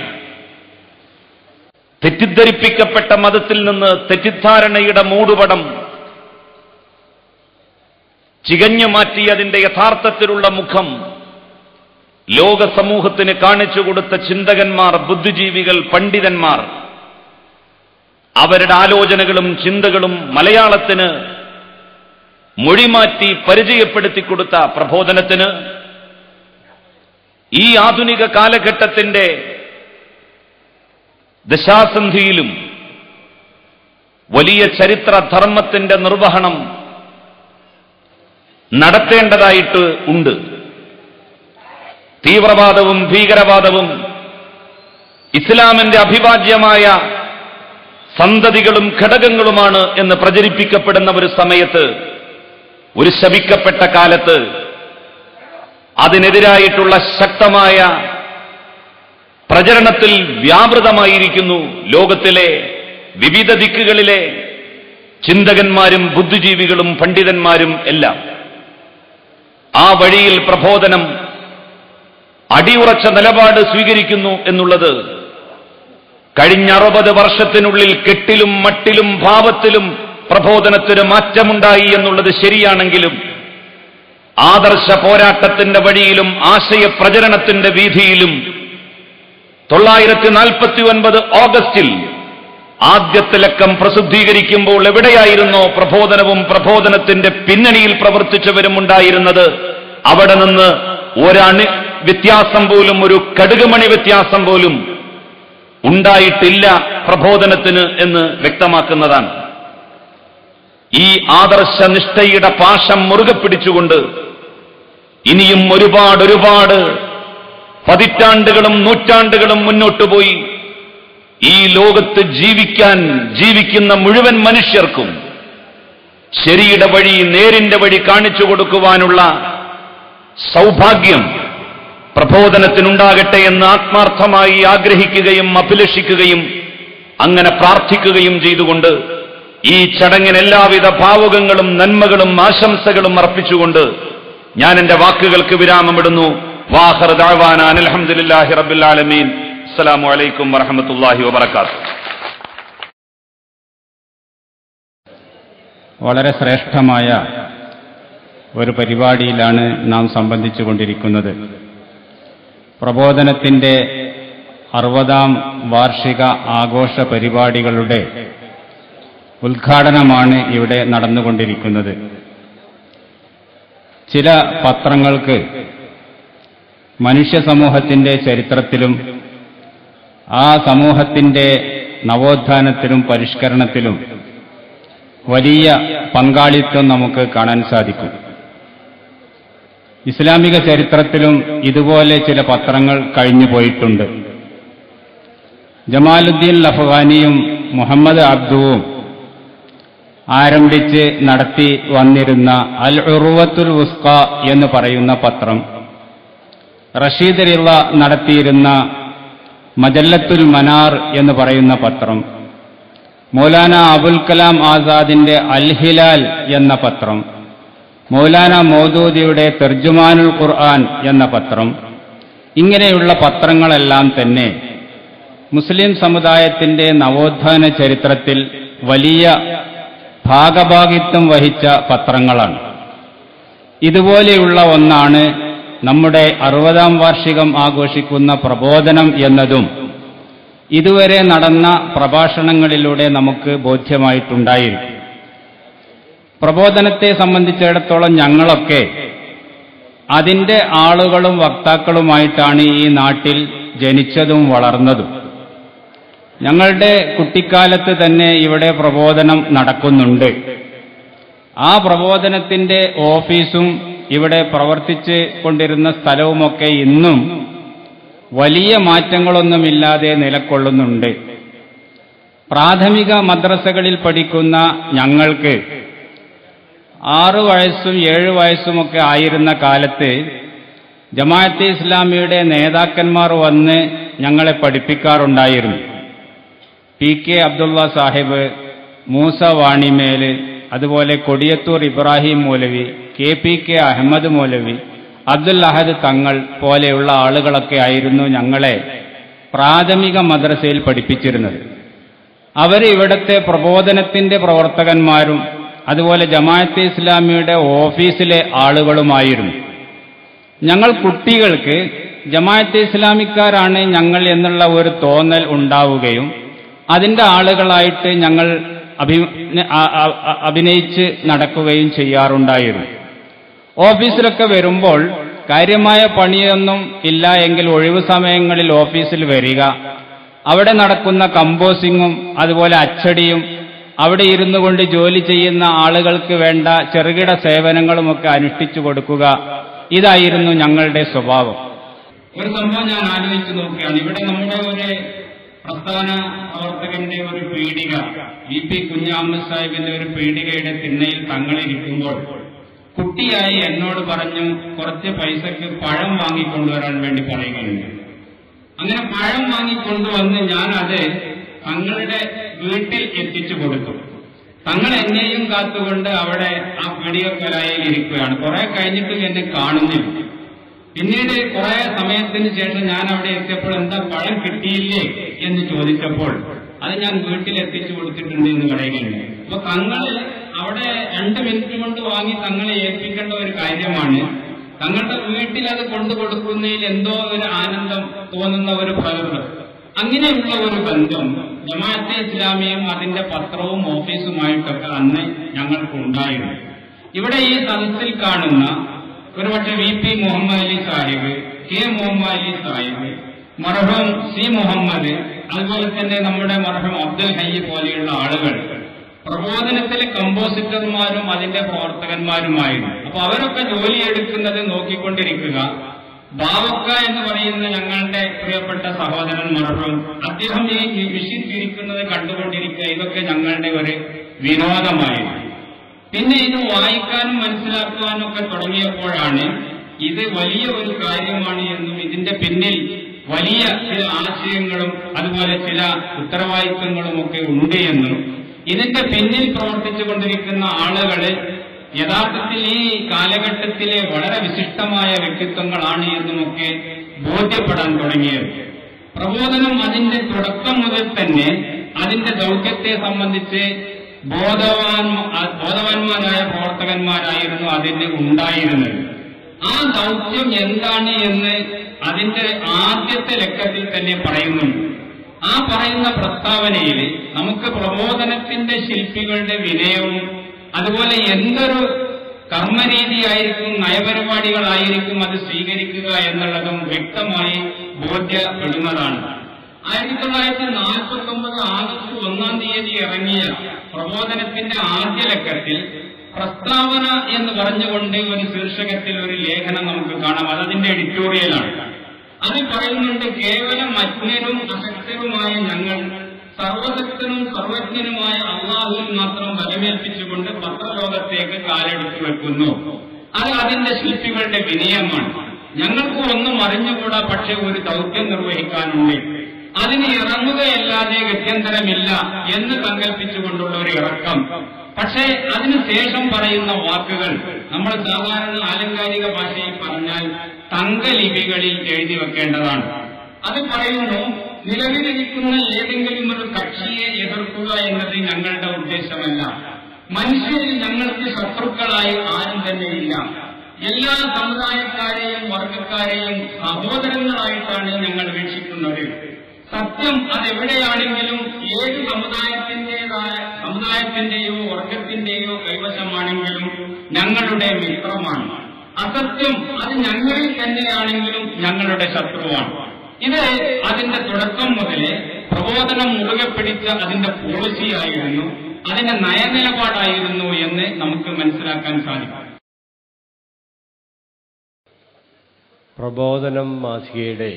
തെറ്റിദ്ധരിപ്പിക്കപ്പെട്ട മതത്തിൽ നിന്ന് തെറ്റിദ്ധാരണയുടെ മൂടുപടം ചികഞ്ഞു മാറ്റി അതിന്റെ യഥാർത്ഥത്തിലുള്ള മുഖം ലോക സമൂഹത്തിന് കാണിച്ചു കൊടുത്ത ചിന്തകന്മാർ, ബുദ്ധിജീവികൾ, പണ്ഡിതന്മാർ, അവരുടെ ആലോചനകളും ചിന്തകളും മലയാളത്തിന് മൊഴിമാറ്റി പരിചയപ്പെടുത്തി കൊടുത്ത പ്രബോധനത്തിന് ഈ ആധുനിക കാലഘട്ടത്തിന്റെ ദശാസന്ധിയിലും വലിയ ചരിത്ര ധർമ്മത്തിന്റെ നിർവഹണം നടത്തേണ്ടതായിട്ട് ഉണ്ട്. തീവ്രവാദവും ഭീകരവാദവും ഇസ്ലാമിന്റെ അഭിവാജ്യമായ സന്തതികളും ഘടകങ്ങളുമാണ് എന്ന് പ്രചരിപ്പിക്കപ്പെടുന്ന ഒരു സമയത്ത്, ഒരു ശപിക്കപ്പെട്ട കാലത്ത് അതിനെതിരായിട്ടുള്ള ശക്തമായ പ്രചരണത്തിൽ വ്യാപൃതമായിരിക്കുന്നു ലോകത്തിലെ വിവിധ ദിക്കുകളിലെ ചിന്തകന്മാരും ബുദ്ധിജീവികളും പണ്ഡിതന്മാരും എല്ലാം. ആ വഴിയിൽ പ്രബോധനം അടിയുറച്ച നിലപാട് സ്വീകരിക്കുന്നു എന്നുള്ളത് കഴിഞ്ഞ 60 വർഷത്തിനുള്ളിൽ കെട്ടിലും മട്ടിലും ഭാവത്തിലും പ്രബോധനത്തിന് മാറ്റമുണ്ടായി എന്നുള്ളത് ശരിയാണെങ്കിലും ആദർശ പോരാട്ടത്തിന്റെ വഴിയിലും ആശയപ്രചരണത്തിന്റെ വീഥിയിലും 949 ഓഗസ്റ്റിൽ ആദ്യത്തെ ലക്കം പ്രസിദ്ധീകരിക്കുമ്പോൾ എവിടെയായിരുന്നോ പ്രബോധനവും പ്രബോധനത്തിന്റെ പിന്നണിയിൽ പ്രവർത്തിച്ചവരും ഉണ്ടായിരുന്നത്, അവിടെ നിന്ന് ഒരണി വ്യത്യാസം പോലും, ഒരു കടുകുമണി വ്യത്യാസം പോലും ഉണ്ടായിട്ടില്ല പ്രബോധനത്തിന് എന്ന് വ്യക്തമാക്കുന്നതാണ്. ഈ ആദർശനിഷ്ഠയുടെ പാശം മുറുകെ പിടിച്ചുകൊണ്ട് ഇനിയും ഒരുപാട് പതിറ്റാണ്ടുകളും നൂറ്റാണ്ടുകളും മുന്നോട്ടുപോയി ഈ ലോകത്ത് ജീവിക്കുന്ന മുഴുവൻ മനുഷ്യർക്കും ശരിയുടെ വഴി, നേരിന്റെ വഴി കാണിച്ചു കൊടുക്കുവാനുള്ള സൗഭാഗ്യം പ്രബോധനത്തിനുണ്ടാകട്ടെ എന്ന് ആത്മാർത്ഥമായി ആഗ്രഹിക്കുകയും അഭിലഷിക്കുകയും അങ്ങനെ പ്രാർത്ഥിക്കുകയും ചെയ്തുകൊണ്ട് ഈ ചടങ്ങിന് എല്ലാവിധ ഭാവുകങ്ങളും നന്മകളും ആശംസകളും അർപ്പിച്ചുകൊണ്ട് ഞാൻ എന്റെ വാക്കുകൾക്ക് വിരാമമിടുന്നു. വാഖിറു ദഅ്വാനാ അൽഹംദുലില്ലാഹി റബ്ബിൽ ആലമീൻ. അസ്സലാമു അലൈക്കും വറഹ്മത്തുള്ളാഹി വബറകാതുഹു. വളരെ ശ്രേഷ്ഠമായ ഒരു പരിപാടിയിലാണ് നാം സംബന്ധിച്ചു കൊണ്ടിരിക്കുന്നത്. പ്രബോധനത്തിന്റെ 60ാം വാർഷിക ആഘോഷ പരിപാടികളുടെ ഉദ്ഘാടനമാണ് ഇവിടെ നടന്നുകൊണ്ടിരിക്കുന്നത്. ചില പത്രങ്ങൾക്ക് മനുഷ്യ സമൂഹത്തിന്റെ ചരിത്രത്തിലും ആ സമൂഹത്തിന്റെ നവോത്ഥാനത്തിലും പരിഷ്കരണത്തിലും വലിയ പങ്കാളിത്തം നമുക്ക് കാണാൻ സാധിക്കും. ഇസ്ലാമിക ചരിത്രത്തിലും ഇതുപോലെ ചില പത്രങ്ങൾ കഴിഞ്ഞുപോയിട്ടുണ്ട്. ജമാലുദ്ദീൻ അഫ്ഗാനിയും മുഹമ്മദ് അബ്ദുവും ആരംഭിച്ച് നടത്തി വന്നിരുന്ന അൽ ഉർവത്തുൽ വുസ്ഖ എന്ന് പറയുന്ന പത്രം, റഷീദ് റിള നടത്തിയിരുന്ന മജല്ലത്തുൽ മനാർ എന്ന് പറയുന്ന പത്രം, മൗലാന അബുൽ കലാം ആസാദിന്റെ അൽ ഹിലാൽ എന്ന പത്രം, മൗലാന മൗദൂദിയുടെ തർജുമാനുൽ ഖുർആൻ എന്ന പത്രം, ഇങ്ങനെയുള്ള പത്രങ്ങളെല്ലാം തന്നെ മുസ്ലിം സമുദായത്തിന്റെ നവോത്ഥാന ചരിത്രത്തിൽ വലിയ ഭാഗഭാഗിത്വം വഹിച്ച പത്രങ്ങളാണ്. ഇതുപോലെയുള്ള ഒന്നാണ് നമ്മുടെ 60ാം വാർഷികം ആഘോഷിക്കുന്ന പ്രബോധനം എന്നതും ഇതുവരെ നടന്ന പ്രഭാഷണങ്ങളിലൂടെ നമുക്ക് ബോധ്യമായിട്ടുണ്ടായിരിക്കും. പ്രബോധനത്തെ സംബന്ധിച്ചിടത്തോളം ഞങ്ങളൊക്കെ അതിന്റെ ആളുകളും വക്താക്കളുമായിട്ടാണ് ഈ നാട്ടിൽ ജനിച്ചതും വളർന്നതും. ഞങ്ങളുടെ കുട്ടിക്കാലത്ത് തന്നെ ഇവിടെ പ്രബോധനം നടക്കുന്നുണ്ട്. ആ പ്രബോധനത്തിന്റെ ഓഫീസും ഇവിടെ പ്രവർത്തിച്ച് കൊണ്ടിരുന്ന സ്ഥലവുമൊക്കെ ഇന്നും വലിയ മാറ്റങ്ങളൊന്നുമില്ലാതെ നിലകൊള്ളുന്നുണ്ട്. പ്രാഥമിക മദ്രസകളിൽ പഠിക്കുന്ന ഞങ്ങൾക്ക് 6 വയസ്സും 7 വയസ്സുമൊക്കെ ആയിരുന്ന കാലത്ത് ജമാഅത്തെ ഇസ്ലാമിയുടെ നേതാക്കന്മാർ വന്ന് ഞങ്ങളെ പഠിപ്പിക്കാറുണ്ടായിരുന്നു. പി കെ അബ്ദുള്ള സാഹിബ്, മൂസ വാണിമേല്, അതുപോലെ കൊടിയത്തൂർ ഇബ്രാഹിം മൗലവി, KPK അഹമ്മദ് മൗലവി, അബ്ദുൽ അഹദ് തങ്ങൾ പോലെയുള്ള ആളുകളൊക്കെ ആയിരുന്നു ഞങ്ങളെ പ്രാഥമിക മദ്രസയിൽ പഠിപ്പിച്ചിരുന്നത്. അവർ ഇവിടുത്തെ പ്രബോധനത്തിന്റെ പ്രവർത്തകന്മാരും അതുപോലെ ജമാഅത്തെ ഇസ്ലാമിയുടെ ഓഫീസിലെ ആളുകളുമായിരുന്നു. ഞങ്ങൾ കുട്ടികൾക്ക് ജമാഅത്തെ ഇസ്ലാമിക്കാരാണ് ഞങ്ങൾ എന്നുള്ള ഒരു തോന്നൽ ഉണ്ടാവുകയും അതിന്റെ ആളുകളായിട്ട് ഞങ്ങൾ അഭിനയിച്ച് നടക്കുകയും ചെയ്യാറുണ്ടായിരുന്നു. ഓഫീസിലൊക്കെ വരുമ്പോൾ കാര്യമായ പണിയൊന്നും ഇല്ല എങ്കിൽ ഒഴിവു സമയങ്ങളിൽ ഓഫീസിൽ വരിക, അവിടെ നടക്കുന്ന കമ്പോസിങ്ങും അതുപോലെ അച്ചടിയും അവിടെ ഇരുന്നു കൊണ്ട് ജോലി ചെയ്യുന്ന ആളുകൾക്ക് വേണ്ട ചെറുകിട സേവനങ്ങളുമൊക്കെ അനുഷ്ഠിച്ചു കൊടുക്കുക, ഇതായിരുന്നു ഞങ്ങളുടെ സ്വഭാവം. ഒരു സംഭവം ഞാൻ ആലോചിച്ചു നോക്കുകയാണ്. ഇവിടെ നമ്മുടെ ഒരു പ്രസ്ഥാന പ്രവർത്തകന്റെ ഒരു പീടിക, VP കുഞ്ഞാമത് സാഹിബിന്റെ ഒരു പീടികയുടെ തിണ്ണയിൽ തങ്ങളിരിക്കുമ്പോൾ കുട്ടിയായി എന്നോട് പറഞ്ഞു കുറച്ച് പൈസക്ക് പഴം വാങ്ങിക്കൊണ്ടുവരാൻ വേണ്ടി പറയുകയുണ്ട്. അങ്ങനെ പഴം വാങ്ങിക്കൊണ്ടുവന്ന് ഞാനത് തങ്ങളുടെ വീട്ടിൽ എത്തിച്ചു കൊടുത്തു. തങ്ങൾ എന്നെയും കാത്തുകൊണ്ട് അവിടെ ആ പീടികക്കലായിൽ ഇരിക്കുകയാണ്. കുറെ കഴിഞ്ഞിട്ടും എന്നെ കാണുന്നില്ല. പിന്നീട് കുറെ സമയത്തിന് ശേഷം ഞാൻ അവിടെ എത്തിയപ്പോൾ എന്താ പഴം കിട്ടിയില്ലേ എന്ന് ചോദിച്ചപ്പോൾ അത് ഞാൻ വീട്ടിൽ എത്തിച്ചു കൊടുത്തിട്ടുണ്ട് എന്ന് പറയുകയുണ്ട്. അപ്പൊ തങ്ങള് അവിടെ 2 മിനിറ്റ് കൊണ്ട് വാങ്ങി തങ്ങളെ ഏൽപ്പിക്കേണ്ട ഒരു കാര്യമാണ്. തങ്ങളുടെ വീട്ടിൽ അത് കൊണ്ടു കൊടുക്കുന്നതിൽ എന്തോ ഒരു ആനന്ദം തോന്നുന്ന ഒരു പ്രകൃതം, അങ്ങനെയുള്ള ഒരു ബന്ധം ജമാഅത്തെ ഇസ്ലാമിയും അതിന്റെ പത്രവും ഓഫീസുമായിട്ടൊക്കെ അന്ന് ഞങ്ങൾക്കുണ്ടായിരുന്നു. ഇവിടെ ഈ സദസ്സിൽ കാണുന്ന ഒരുപക്ഷെ VP മുഹമ്മദ് അലി സാഹിബ്, K മുഹമ്മദ് അലി സാഹിബ്, മർഹൂം C മുഹമ്മദ്, അതുപോലെ തന്നെ നമ്മുടെ മർഹൂം അബ്ദുൽ ഹയ്യ് പോലെയുള്ള ആളുകൾ പ്രബോധനത്തിലെ കമ്പോസിറ്റർമാരും അതിന്റെ പ്രവർത്തകന്മാരുമായിരുന്നു. അപ്പൊ അവരൊക്കെ ജോലിയെടുക്കുന്നത് നോക്കിക്കൊണ്ടിരിക്കുക. ബാവക്ക എന്ന് പറയുന്ന ഞങ്ങളുടെ പ്രിയപ്പെട്ട സഹോദരൻ മർഹൂം, അദ്ദേഹം ഈ വിഷയം തിരിക്കുന്നത് കണ്ടുകൊണ്ടിരിക്കുക. ഇതൊക്കെ ഞങ്ങളുടെ ഒരു വിനോദമായിരുന്നു. പിന്നെ ഇത് വായിക്കാനും മനസ്സിലാക്കുവാനും ഒക്കെ തുടങ്ങിയപ്പോഴാണ് ഇത് വലിയ ഒരു കാര്യമാണ് എന്നും ഇതിന്റെ പിന്നിൽ വലിയ ചില ആശയങ്ങളും അതുപോലെ ചില ഉത്തരവാദിത്വങ്ങളും ഒക്കെ ഉണ്ട് എന്നും ഇതിന്റെ പിന്നിൽ പ്രവർത്തിച്ചുകൊണ്ടിരിക്കുന്ന ആളുകള് യഥാർത്ഥത്തിൽ ഈ കാലഘട്ടത്തിലെ വളരെ വിശിഷ്ടമായ വ്യക്തിത്വങ്ങളാണ് എന്നുമൊക്കെ ബോധ്യപ്പെടാൻ തുടങ്ങിയത്. പ്രബോധനം അതിന്റെ തുടക്കം മുതൽ തന്നെ അതിന്റെ ദൗത്യത്തെ സംബന്ധിച്ച് ബോധവാന്മാരായ പ്രവർത്തകന്മാരായിരുന്നു അതിന് ഉണ്ടായിരുന്നത്. ആ ദൗത്യം എന്താണ് എന്ന് അതിന്റെ ആദ്യത്തെ ലക്കത്തിൽ തന്നെ പറയുന്നുണ്ട്. ആ പറയുന്ന പ്രസ്താവനയിൽ നമുക്ക് പ്രബോധനത്തിന്റെ ശില്പികളുടെ വിനയവും അതുപോലെ എന്തൊരു കർമ്മരീതിയായിരിക്കും, നയപരിപാടികളായിരിക്കും അത് സ്വീകരിക്കുക എന്നുള്ളതും വ്യക്തമായി ബോധ്യപ്പെടുന്നതാണ്. 1949 ആഗസ്റ്റ് 1-ാം തീയതി ഇറങ്ങിയ പ്രബോധനത്തിന്റെ ആദ്യ ലക്കത്തിൽ പ്രസ്താവന എന്ന് പറഞ്ഞുകൊണ്ട് ഒരു ശീർഷകത്തിൽ ഒരു ലേഖനം നമുക്ക് കാണാം. അതതിന്റെ എഡിറ്റോറിയലാണ്. അത് പറയുന്നുണ്ട്, കേവലം അജ്ഞരും അശക്തരുമായ ഞങ്ങൾ സർവശക്തനും സർവജ്ഞനുമായ അള്ളാഹുവിൽ മാത്രം ബലമേൽപ്പിച്ചുകൊണ്ട് പത്രലോകത്തേക്ക് കാലെടുത്തു വെക്കുന്നു. അത് അതിന്റെ ശില്പികളുടെ വിനയമാണ്. ഞങ്ങൾക്ക് ഒന്നും അറിഞ്ഞുകൂടാ, പക്ഷെ ഒരു ദൗത്യം നിർവഹിക്കാനുണ്ട്, അതിന് ഇറങ്ങുകയല്ലാതെ ഗത്യന്തരമില്ല എന്ന് സങ്കല്പിച്ചുകൊണ്ടുള്ള ഒരു ഇറക്കം. പക്ഷേ അതിനുശേഷം പറയുന്ന വാക്കുകൾ നമ്മൾ സാധാരണ ആലങ്കാരിക ഭാഷയിൽ പറഞ്ഞാൽ തങ്കലിപികളിൽ എഴുതി വെക്കേണ്ടതാണ്. അത് പറയുന്നു, നിലവിലിരിക്കുന്ന ഏതെങ്കിലും ഒരു കക്ഷിയെ എതിർക്കുക എന്നത് ഞങ്ങളുടെ ഉദ്ദേശമല്ല. മനുഷ്യരിൽ ഞങ്ങൾക്ക് ശത്രുക്കളായി ആരും തന്നെയില്ല. എല്ലാ സമുദായക്കാരെയും വർഗക്കാരെയും സഹോദരങ്ങളായിട്ടാണ് ഞങ്ങൾ വീക്ഷിക്കുന്നത്. സത്യം അതെവിടെയാണെങ്കിലും ഏത് സമുദായത്തിന്റെയോ വർഗത്തിന്റെയോ കൈവശമാണെങ്കിലും ഞങ്ങളുടെ മിത്രമാണ്. അസത്യം അത് ഞങ്ങളിൽ തന്നെയാണെങ്കിലും ഞങ്ങളുടെ ശത്രുവാണ്. ഇത് അതിന്റെ തുടക്കം മുതലേ പ്രബോധനം മുറുകെ പിടിച്ച അതിന്റെ പോളിസിയായിരുന്നു, അതിന്റെ നയനിലപാടായിരുന്നു എന്ന് നമുക്ക് മനസ്സിലാക്കാൻ സാധിക്കും. പ്രബോധനം മാസികയുടെ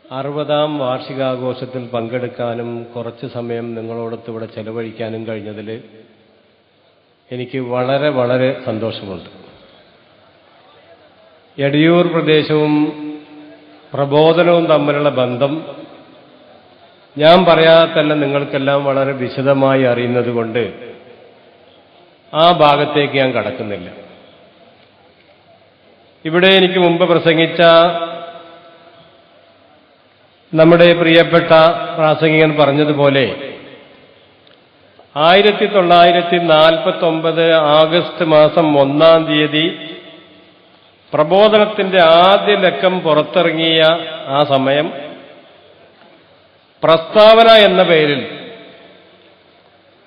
60-ാം വാർഷികാഘോഷത്തിൽ പങ്കെടുക്കാനും കുറച്ച് സമയം നിങ്ങളോടൊത്ത് ഇവിടെ ചെലവഴിക്കാനും കഴിഞ്ഞതിൽ എനിക്ക് വളരെ വളരെ സന്തോഷമുണ്ട്. എടയൂർ പ്രദേശവും പ്രബോധനവും തമ്മിലുള്ള ബന്ധം ഞാൻ പറയാതെ തന്നെ നിങ്ങൾക്കെല്ലാം വളരെ വിശദമായി അറിയുന്നത് കൊണ്ട് ആ ഭാഗത്തേക്ക് ഞാൻ കടക്കുന്നില്ല. ഇവിടെ എനിക്ക് മുമ്പ് പ്രസംഗിച്ച നമ്മുടെ പ്രിയപ്പെട്ട പ്രാസംഗികൻ പറഞ്ഞതുപോലെ 1949 ആഗസ്റ്റ് മാസം 1-ാം തീയതി പ്രബോധനത്തിന്റെ ആദ്യ ലക്കം പുറത്തിറങ്ങിയ ആ സമയം പ്രസ്താവന എന്ന പേരിൽ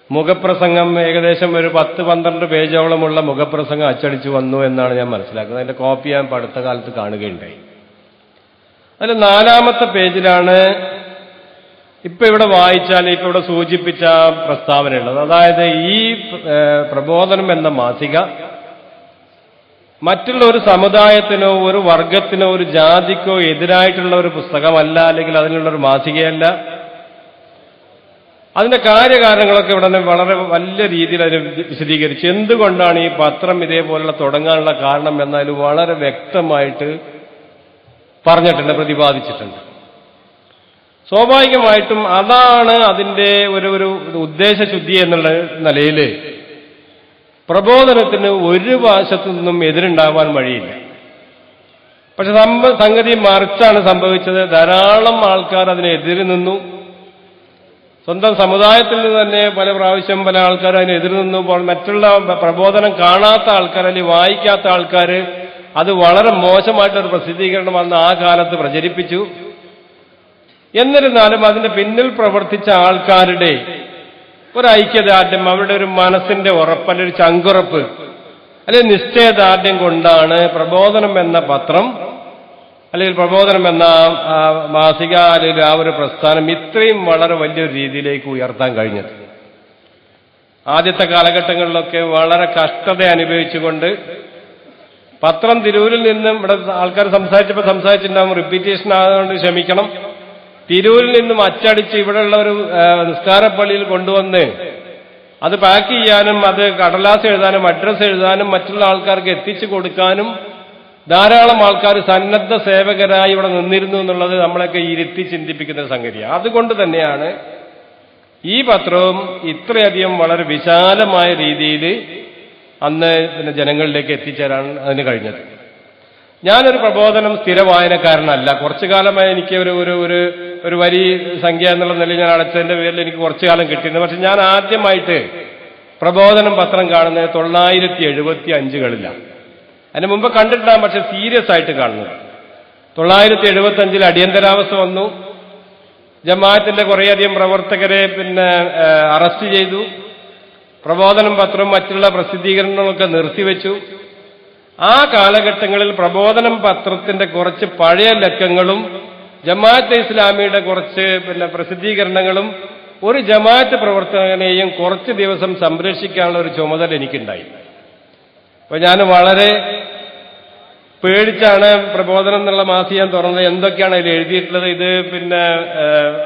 മുഖപ്രസംഗം ഏകദേശം ഒരു 10-12 പേജോളമുള്ള മുഖപ്രസംഗം അച്ചടിച്ചു വന്നു എന്നാണ് ഞാൻ മനസ്സിലാക്കുന്നത്. അതിന്റെ കോപ്പി ഞാൻ അടുത്ത കാലത്ത് കാണുകയുണ്ടായി. അതിൽ 4-ാമത്തെ പേജിലാണ് ഇപ്പൊ ഇവിടെ വായിച്ചാൽ ഇപ്പൊ ഇവിടെ സൂചിപ്പിച്ച പ്രസ്താവനയുള്ളത്. അതായത് ഈ പ്രബോധനം എന്ന മാസിക മറ്റുള്ള ഒരു സമുദായത്തിനോ ഒരു വർഗത്തിനോ ഒരു ജാതിക്കോ എതിരായിട്ടുള്ള ഒരു പുസ്തകമല്ല, അല്ലെങ്കിൽ അതിനുള്ളൊരു മാസികയല്ല. അതിന്റെ കാര്യകാരണങ്ങളൊക്കെ ഇവിടെ വളരെ വലിയ രീതിയിൽ അതിനെ വിശദീകരിച്ചു. എന്തുകൊണ്ടാണ് ഈ പത്രം ഇതേപോലുള്ള തുടങ്ങാനുള്ള കാരണം എന്നതിൽ വളരെ വ്യക്തമായിട്ട് പറഞ്ഞിട്ടുണ്ട്, പ്രതിപാദിച്ചിട്ടുണ്ട്. സ്വാഭാവികമായിട്ടും അതാണ് അതിന്റെ ഒരു ഉദ്ദേശശുദ്ധി എന്നുള്ള നിലയിൽ പ്രബോധനത്തിന് ഒരു വശത്തു നിന്നും എതിരുണ്ടാവാൻ വഴിയില്ല. പക്ഷെ സംഗതി മറിച്ചാണ് സംഭവിച്ചത്. ധാരാളം ആൾക്കാർ അതിനെതിരെ നിന്നു. സ്വന്തം സമുദായത്തിൽ നിന്ന് തന്നെ പല പ്രാവശ്യം പല ആൾക്കാർ അതിനെതിരെ നിന്നു. മറ്റുള്ള പ്രബോധനം കാണാത്ത ആൾക്കാർ അല്ലെങ്കിൽ വായിക്കാത്ത ആൾക്കാർ അത് വളരെ മോശമായിട്ടൊരു പ്രസിദ്ധീകരണം അന്ന് ആ കാലത്ത് പ്രചരിപ്പിച്ചു. എന്നിരുന്നാലും അതിന്റെ പിന്നിൽ പ്രവർത്തിച്ച ആൾക്കാരുടെ ഒരു ഐക്യദാർഢ്യം, അവരുടെ ഒരു മനസ്സിന്റെ ഉറപ്പ്, അല്ലെങ്കിൽ ഒരു ചങ്കുറപ്പ്, അല്ലെങ്കിൽ നിശ്ചയദാർഢ്യം കൊണ്ടാണ് പ്രബോധനം എന്ന പത്രം അല്ലെങ്കിൽ പ്രബോധനം എന്ന മാസിക അല്ലെങ്കിൽ ആ ഒരു പ്രസ്ഥാനം ഇത്രയും വളരെ വലിയൊരു രീതിയിലേക്ക് ഉയർത്താൻ കഴിഞ്ഞത്. ആദ്യത്തെ കാലഘട്ടങ്ങളിലൊക്കെ വളരെ കഷ്ടത അനുഭവിച്ചുകൊണ്ട് പത്രം തിരൂരിൽ നിന്നും, ഇവിടെ ആൾക്കാർ സംസാരിച്ചിട്ടുണ്ടാവും, റിപ്പീറ്റേഷൻ ആയതുകൊണ്ട് ക്ഷമിക്കണം, തിരൂരിൽ നിന്നും അച്ചടിച്ച് ഇവിടെയുള്ള ഒരു നിസ്കാരപ്പള്ളിയിൽ കൊണ്ടുവന്ന് അത് പാക്ക് ചെയ്യാനും അത് കടലാസ് എഴുതാനും അഡ്രസ് എഴുതാനും മറ്റുള്ള ആൾക്കാർക്ക് എത്തിച്ചു കൊടുക്കാനും ധാരാളം ആൾക്കാർ സന്നദ്ധ സേവകരായി ഇവിടെ നിന്നിരുന്നു എന്നുള്ളത് നമ്മളൊക്കെ ഇരുത്തി ചിന്തിപ്പിക്കുന്ന സംഗതിയാണ്. അതുകൊണ്ട് തന്നെയാണ് ഈ പത്രവും ഇത്രയധികം വളരെ വിശാലമായ രീതിയിൽ അന്ന് പിന്നെ ജനങ്ങളിലേക്ക് എത്തിച്ചേരാൻ അതിന് കഴിഞ്ഞത്. ഞാനൊരു പ്രബോധനം സ്ഥിര വായനക്കാരനല്ല. കുറച്ചു കാലമായി എനിക്ക് ഒരു വരി സംഖ്യ എന്നുള്ള നിലയിൽ ഞാൻ അടച്ചതിന്റെ പേരിൽ എനിക്ക് കുറച്ചു കാലം കിട്ടിയിരുന്നു. പക്ഷെ ഞാൻ ആദ്യമായിട്ട് പ്രബോധനം പത്രം കാണുന്നത് 975കളിലാണ്. അതിന് മുമ്പ് കണ്ടിട്ടാണ്, പക്ഷെ സീരിയസ് ആയിട്ട് കാണുന്നത് 975 അടിയന്തരാവസ്ഥ വന്നു. ജമാഅത്തിന്റെ കുറേയധികം പ്രവർത്തകരെ അറസ്റ്റ് ചെയ്തു. പ്രബോധനം പത്രവും മറ്റുള്ള പ്രസിദ്ധീകരണങ്ങളൊക്കെ നിർത്തിവെച്ചു. ആ കാലഘട്ടങ്ങളിൽ പ്രബോധനം പത്രത്തിന്റെ കുറച്ച് പഴയ ലക്കങ്ങളും ജമാഅത്തെ ഇസ്ലാമിയുടെ കുറച്ച് പ്രസിദ്ധീകരണങ്ങളും ഒരു ജമാഅത്ത് പ്രവർത്തകനെയും കുറച്ച് ദിവസം സംരക്ഷിക്കാനുള്ള ഒരു ചുമതല എനിക്കുണ്ടായി. അപ്പൊ ഞാൻ വളരെ പേടിച്ചാണ് പ്രബോധനം എന്നുള്ള മാസിക ഞാൻ തുറന്നത്. എന്തൊക്കെയാണ് അതിൽ എഴുതിയിട്ടുള്ളത്, ഇത്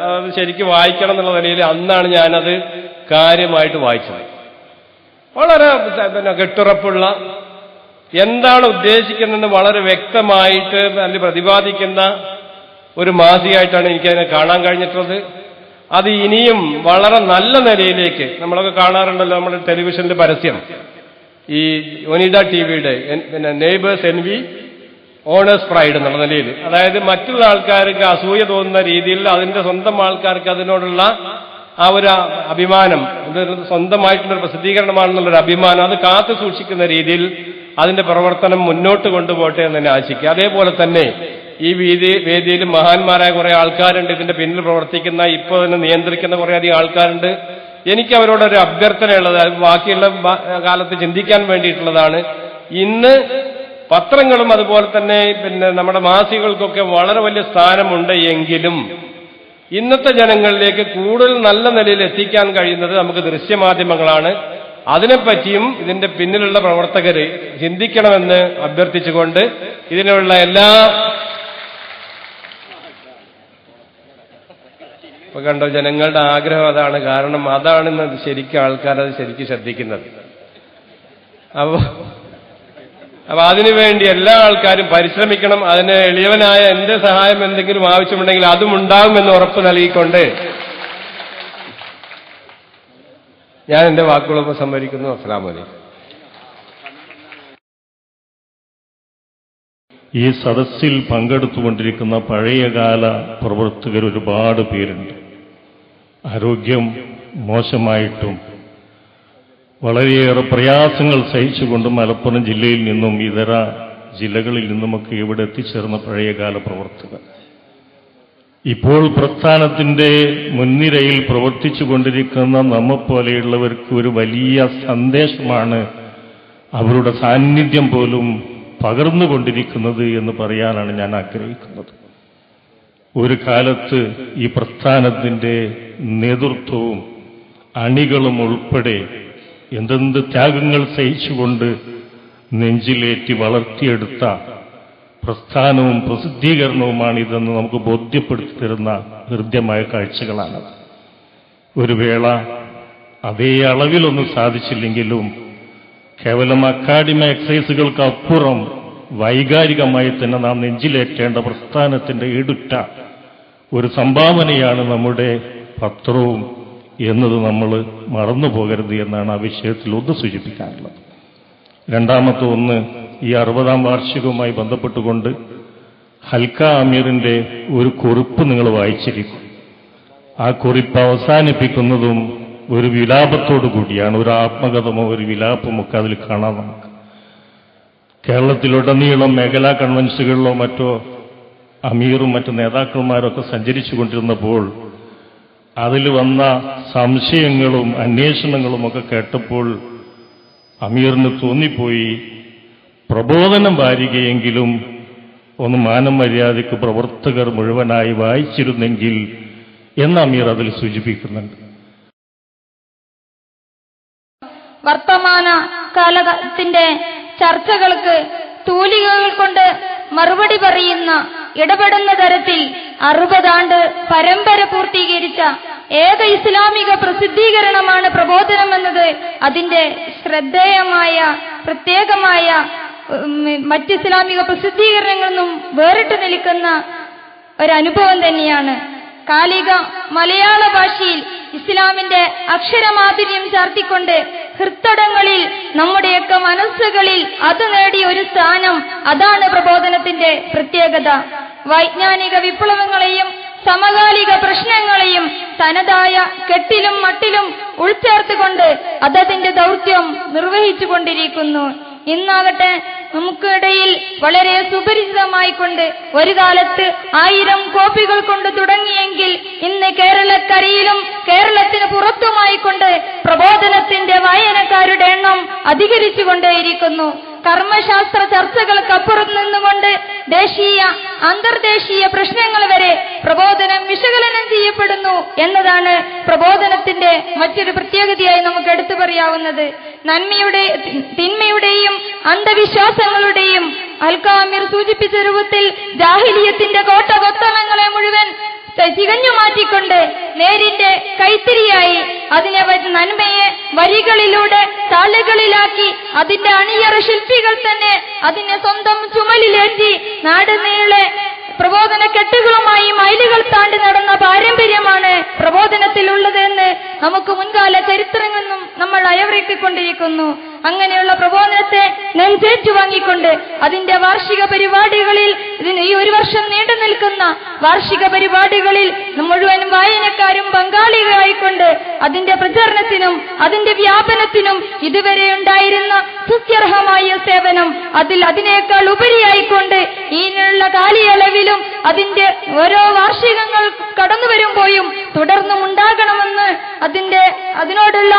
അത് ശരിക്കും വായിക്കണം എന്നുള്ള നിലയിൽ അന്നാണ് ഞാനത് കാര്യമായിട്ട് വായിച്ചത്. വളരെ കെട്ടുറപ്പുള്ള, എന്താണ് ഉദ്ദേശിക്കുന്നതെന്ന് വളരെ വ്യക്തമായിട്ട് അതിൽ പ്രതിപാദിക്കുന്ന ഒരു മാസികയായിട്ടാണ് എനിക്കതിനെ കാണാൻ കഴിഞ്ഞിട്ടുള്ളത്. അത് ഇനിയും വളരെ നല്ല നിലയിലേക്ക്, നമ്മളൊക്കെ കാണാറുണ്ടല്ലോ നമ്മുടെ ടെലിവിഷനിൽ പരസ്യം, ഈ ഒനിഡ ടിവിയുടെ നെയ്ബേഴ്സ് എൻവി ഓണേഴ്സ് പ്രൈഡ് എന്നുള്ള നിലയിൽ, അതായത് മറ്റുള്ള ആൾക്കാർക്ക് അസൂയ തോന്നുന്ന രീതിയിൽ അതിന്റെ സ്വന്തം ആൾക്കാർക്ക് അതിനോടുള്ള ആ ഒരു അഭിമാനം, ഇത് സ്വന്തമായിട്ടുള്ളൊരു പ്രസിദ്ധീകരണമാണെന്നുള്ളൊരു അഭിമാനം, അത് കാത്തു സൂക്ഷിക്കുന്ന രീതിയിൽ അതിന്റെ പ്രവർത്തനം മുന്നോട്ട് കൊണ്ടുപോട്ടെ എന്ന് തന്നെ ആശിക്കുക. അതേപോലെ തന്നെ ഈ വേദിയിൽ മഹാന്മാരായ കുറെ ആൾക്കാരുണ്ട്, ഇതിന്റെ പിന്നിൽ പ്രവർത്തിക്കുന്ന, ഇപ്പോൾ തന്നെ നിയന്ത്രിക്കുന്ന കുറേയധികം ആൾക്കാരുണ്ട്. എനിക്ക് അവരോടൊരു അഭ്യർത്ഥനയുള്ളത്, ബാക്കിയുള്ള കാലത്ത് ചിന്തിക്കാൻ വേണ്ടിയിട്ടുള്ളതാണ്. ഇന്ന് പത്രങ്ങളും അതുപോലെ തന്നെ നമ്മുടെ മാസികകൾക്കൊക്കെ വളരെ വലിയ സ്ഥാനമുണ്ട് എങ്കിലും ഇന്നത്തെ ജനങ്ങളിലേക്ക് കൂടുതൽ നല്ല നിലയിൽ എത്തിക്കാൻ കഴിയുന്നത് നമുക്ക് ദൃശ്യമാധ്യമങ്ങളാണ്. അതിനെപ്പറ്റിയും ഇതിന്റെ പിന്നിലുള്ള പ്രവർത്തകര് ചിന്തിക്കണമെന്ന് അഭ്യർത്ഥിച്ചുകൊണ്ട് ഇതിനുള്ള എല്ലാ ഇപ്പൊ കണ്ടോ, ജനങ്ങളുടെ ആഗ്രഹം അതാണ്. കാരണം അതാണെന്ന് ശരിക്കും ആൾക്കാരത് ശരിക്കും ശ്രദ്ധിക്കുന്നത്. അപ്പൊ അതിനുവേണ്ടി എല്ലാ ആൾക്കാരും പരിശ്രമിക്കണം. അതിന് എളിയവനായ എന്റെ സഹായം എന്തെങ്കിലും ആവശ്യമുണ്ടെങ്കിൽ അതും ഉണ്ടാകുമെന്ന് ഉറപ്പ് നൽകിക്കൊണ്ട് ഞാൻ എന്റെ വാക്കുകളൊക്കെ സംഭരിക്കുന്നു. അസ്സലാമു അലൈക്കും. ഈ സദസ്സിൽ പങ്കെടുത്തുകൊണ്ടിരിക്കുന്ന പഴയകാല പ്രവർത്തകർ ഒരുപാട് പേരുണ്ട്. ആരോഗ്യം മോശമായിട്ടും വളരെയേറെ പ്രയാസങ്ങൾ സഹിച്ചുകൊണ്ട് മലപ്പുറം ജില്ലയിൽ നിന്നും ഇതര ജില്ലകളിൽ നിന്നുമൊക്കെ ഇവിടെ എത്തിച്ചേർന്ന പഴയകാല പ്രവർത്തകർ ഇപ്പോൾ പ്രസ്ഥാനത്തിന്റെ മുൻനിരയിൽ പ്രവർത്തിച്ചുകൊണ്ടിരിക്കുന്ന നമ്മെപ്പോലെയുള്ളവർക്ക് ഒരു വലിയ സന്ദേശമാണ് അവരുടെ സാന്നിധ്യം പോലും പകർന്നുകൊണ്ടിരിക്കുന്നത് എന്ന് പറയാനാണ് ഞാൻ ആഗ്രഹിക്കുന്നത്. ഒരു കാലത്ത് ഈ പ്രസ്ഥാനത്തിന്റെ നേതൃത്വവും അണികളും ഉൾപ്പെടെ എന്തെന്ത് ത്യാഗങ്ങൾ സഹിച്ചുകൊണ്ട് നെഞ്ചിലേറ്റി വളർത്തിയെടുത്ത പ്രസ്ഥാനവും പ്രസിദ്ധീകരണവുമാണിതെന്ന് നമുക്ക് ബോധ്യപ്പെടുത്തി തരുന്ന ഹൃദ്യമായ കാഴ്ചകളാണ്. ഒരു വേള അതേ അളവിലൊന്നും സാധിച്ചില്ലെങ്കിലും കേവലം അക്കാഡമി എക്സസൈസുകൾക്ക് അപ്പുറം വൈകാരികമായി തന്നെ നാം നെഞ്ചിലേറ്റേണ്ട പ്രസ്ഥാനത്തിന്റെ എടുറ്റ ഒരു സംഭാവനയാണ് നമ്മുടെ പത്രവും എന്നത് നമ്മൾ മറന്നുപോകരുത് എന്നാണ് ആ വിഷയത്തിൽ ഒന്ന് സൂചിപ്പിക്കാനുള്ളത്. രണ്ടാമത്തെ ഒന്ന്, ഈ 60ാം വാർഷികവുമായി ബന്ധപ്പെട്ടുകൊണ്ട് ഹൽക്ക അമീറിന്റെ ഒരു കുറിപ്പ് നിങ്ങൾ വായിച്ചിരിക്കും. ആ കുറിപ്പ് അവസാനിപ്പിക്കുന്നതും ഒരു വിലാപത്തോടു കൂടിയാണ്. ഒരു ആത്മകഥമോ ഒരു വിലാപമൊക്കെ അതിൽ കാണാം നമുക്ക്. കേരളത്തിലുടനീളം മേഖലാ കൺവെൻഷനുകളിലോ മറ്റോ അമീറും മറ്റു നേതാക്കന്മാരൊക്കെ സഞ്ചരിച്ചു കൊണ്ടിരുന്നപ്പോൾ അതിൽ വന്ന സംശയങ്ങളും അന്വേഷണങ്ങളുമൊക്കെ കേട്ടപ്പോൾ അമീറിന് തോന്നിപ്പോയി, പ്രബോധനം വാരികയെങ്കിലും ഒന്ന് മാനം മര്യാദയ്ക്ക് പ്രവർത്തകർ മുഴുവനായി വായിച്ചിരുന്നെങ്കിൽ എന്ന് അമീർ അതിൽ സൂചിപ്പിക്കുന്നുണ്ട്. വർത്തമാന കാലത്തിന്റെ ചർച്ചകൾക്ക് തൂലികകൾ കൊണ്ട് മറുപടി പറയുന്ന, ഇടപെടുന്ന തരത്തിൽ 60 ആണ്ട് പരമ്പര പൂർത്തീകരിച്ച ഏക ഇസ്ലാമിക പ്രസിദ്ധീകരണമാണ് പ്രബോധനം എന്നത് അതിന്റെ ശ്രദ്ധേയമായ പ്രത്യേകമായ മറ്റ് ഇസ്ലാമിക പ്രസിദ്ധീകരണങ്ങളിൽ നിന്നും വേറിട്ട് നിൽക്കുന്ന ഒരനുഭവം തന്നെയാണ്. കാലിക മലയാള ഭാഷയിൽ ഇസ്ലാമിന്റെ അക്ഷരമാധുര്യം ചാർത്തിക്കൊണ്ട് ഹൃത്തടങ്ങളിൽ നമ്മുടെയൊക്കെ മനസ്സുകളിൽ അത് നേടിയ ഒരു സ്ഥാനം, അതാണ് പ്രബോധനത്തിന്റെ പ്രത്യേകത. വൈജ്ഞാനിക വിപ്ലവങ്ങളെയും സമകാലിക പ്രശ്നങ്ങളെയും തനതായ കെട്ടിലും മട്ടിലും ഉൾച്ചേർത്തുകൊണ്ട് അതതിന്റെ ദൗത്യം നിർവഹിച്ചുകൊണ്ടിരിക്കുന്നു. ഇന്നാകട്ടെ നമുക്കിടയിൽ വളരെ സുപരിചിതമായിക്കൊണ്ട് ഒരു കാലത്ത് 1000 കോപ്പികൾ കൊണ്ട് തുടങ്ങിയെങ്കിൽ ഇന്ന് കേരളക്കരയിലും കേരളത്തിന് പുറത്തുമായിക്കൊണ്ട് പ്രബോധനത്തിന്റെ വായനക്കാരുടെ എണ്ണം അധികരിച്ചുകൊണ്ടേയിരിക്കുന്നു. കർമ്മശാസ്ത്ര ചർച്ചകൾക്കപ്പുറം നിന്നുകൊണ്ട് ദേശീയ അന്തർദേശീയ പ്രശ്നങ്ങൾ വരെ പ്രബോധനം വിശകലനം ചെയ്യപ്പെടുന്നു എന്നതാണ് പ്രബോധനത്തിന്റെ മറ്റൊരു പ്രത്യേകതയായി നമുക്ക് എടുത്തു പറയാവുന്നത്. തിന്മയുടെയും അന്ധവിശ്വാസങ്ങളുടെയും അൽകാമിർ സൂചിപ്പിച്ച രൂപത്തിൽ ജാഹിലിയത്തിന്റെ കോട്ടകൊത്തളങ്ങളെ മുഴുവൻ ചികഞ്ഞു മാറ്റിക്കൊണ്ട് നേരിന്റെ കൈത്തിരിയായി അതിനെ നന്മയെ വരികളിലൂടെ താളുകളിലാക്കി അതിന്റെ അണിയറ ശില്പികൾ തന്നെ അതിനെ സ്വന്തം ചുമലിലേറ്റി നാട് നീളെ പ്രബോധന കെട്ടുകളുമായി മൈലുകൾ താണ്ടി നടന്ന പാരമ്പര്യമാണ് പ്രബോധനത്തിലുള്ളത് എന്ന് നമുക്ക് മുൻകാല ചരിത്രങ്ങളിൽ നിന്നും നമ്മൾ അയവിറക്കിക്കൊണ്ടിരിക്കുന്നു. അങ്ങനെയുള്ള പ്രബോധനത്തെ നെഞ്ചേറ്റു വാങ്ങിക്കൊണ്ട് അതിന്റെ വാർഷിക പരിപാടികളിൽ, ഈ ഒരു വർഷം നീണ്ടു നിൽക്കുന്ന വാർഷിക പരിപാടികളിൽ മുഴുവൻ വായനക്കാരും പങ്കാളികളായിക്കൊണ്ട് അതിന്റെ പ്രചരണത്തിനും അതിന്റെ വ്യാപനത്തിനും ഇതുവരെ ഉണ്ടായിരുന്ന സ്തുത്യർഹമായ സേവനം അതിനേക്കാൾ ഉപരിയായിക്കൊണ്ട് ഈനുള്ള കാലയളവിലും അതിന്റെ ഓരോ വാർഷികങ്ങൾ കടന്നു വരുമ്പോഴും തുടർന്നും ഉണ്ടാകണമെന്ന് അതിനോടുള്ള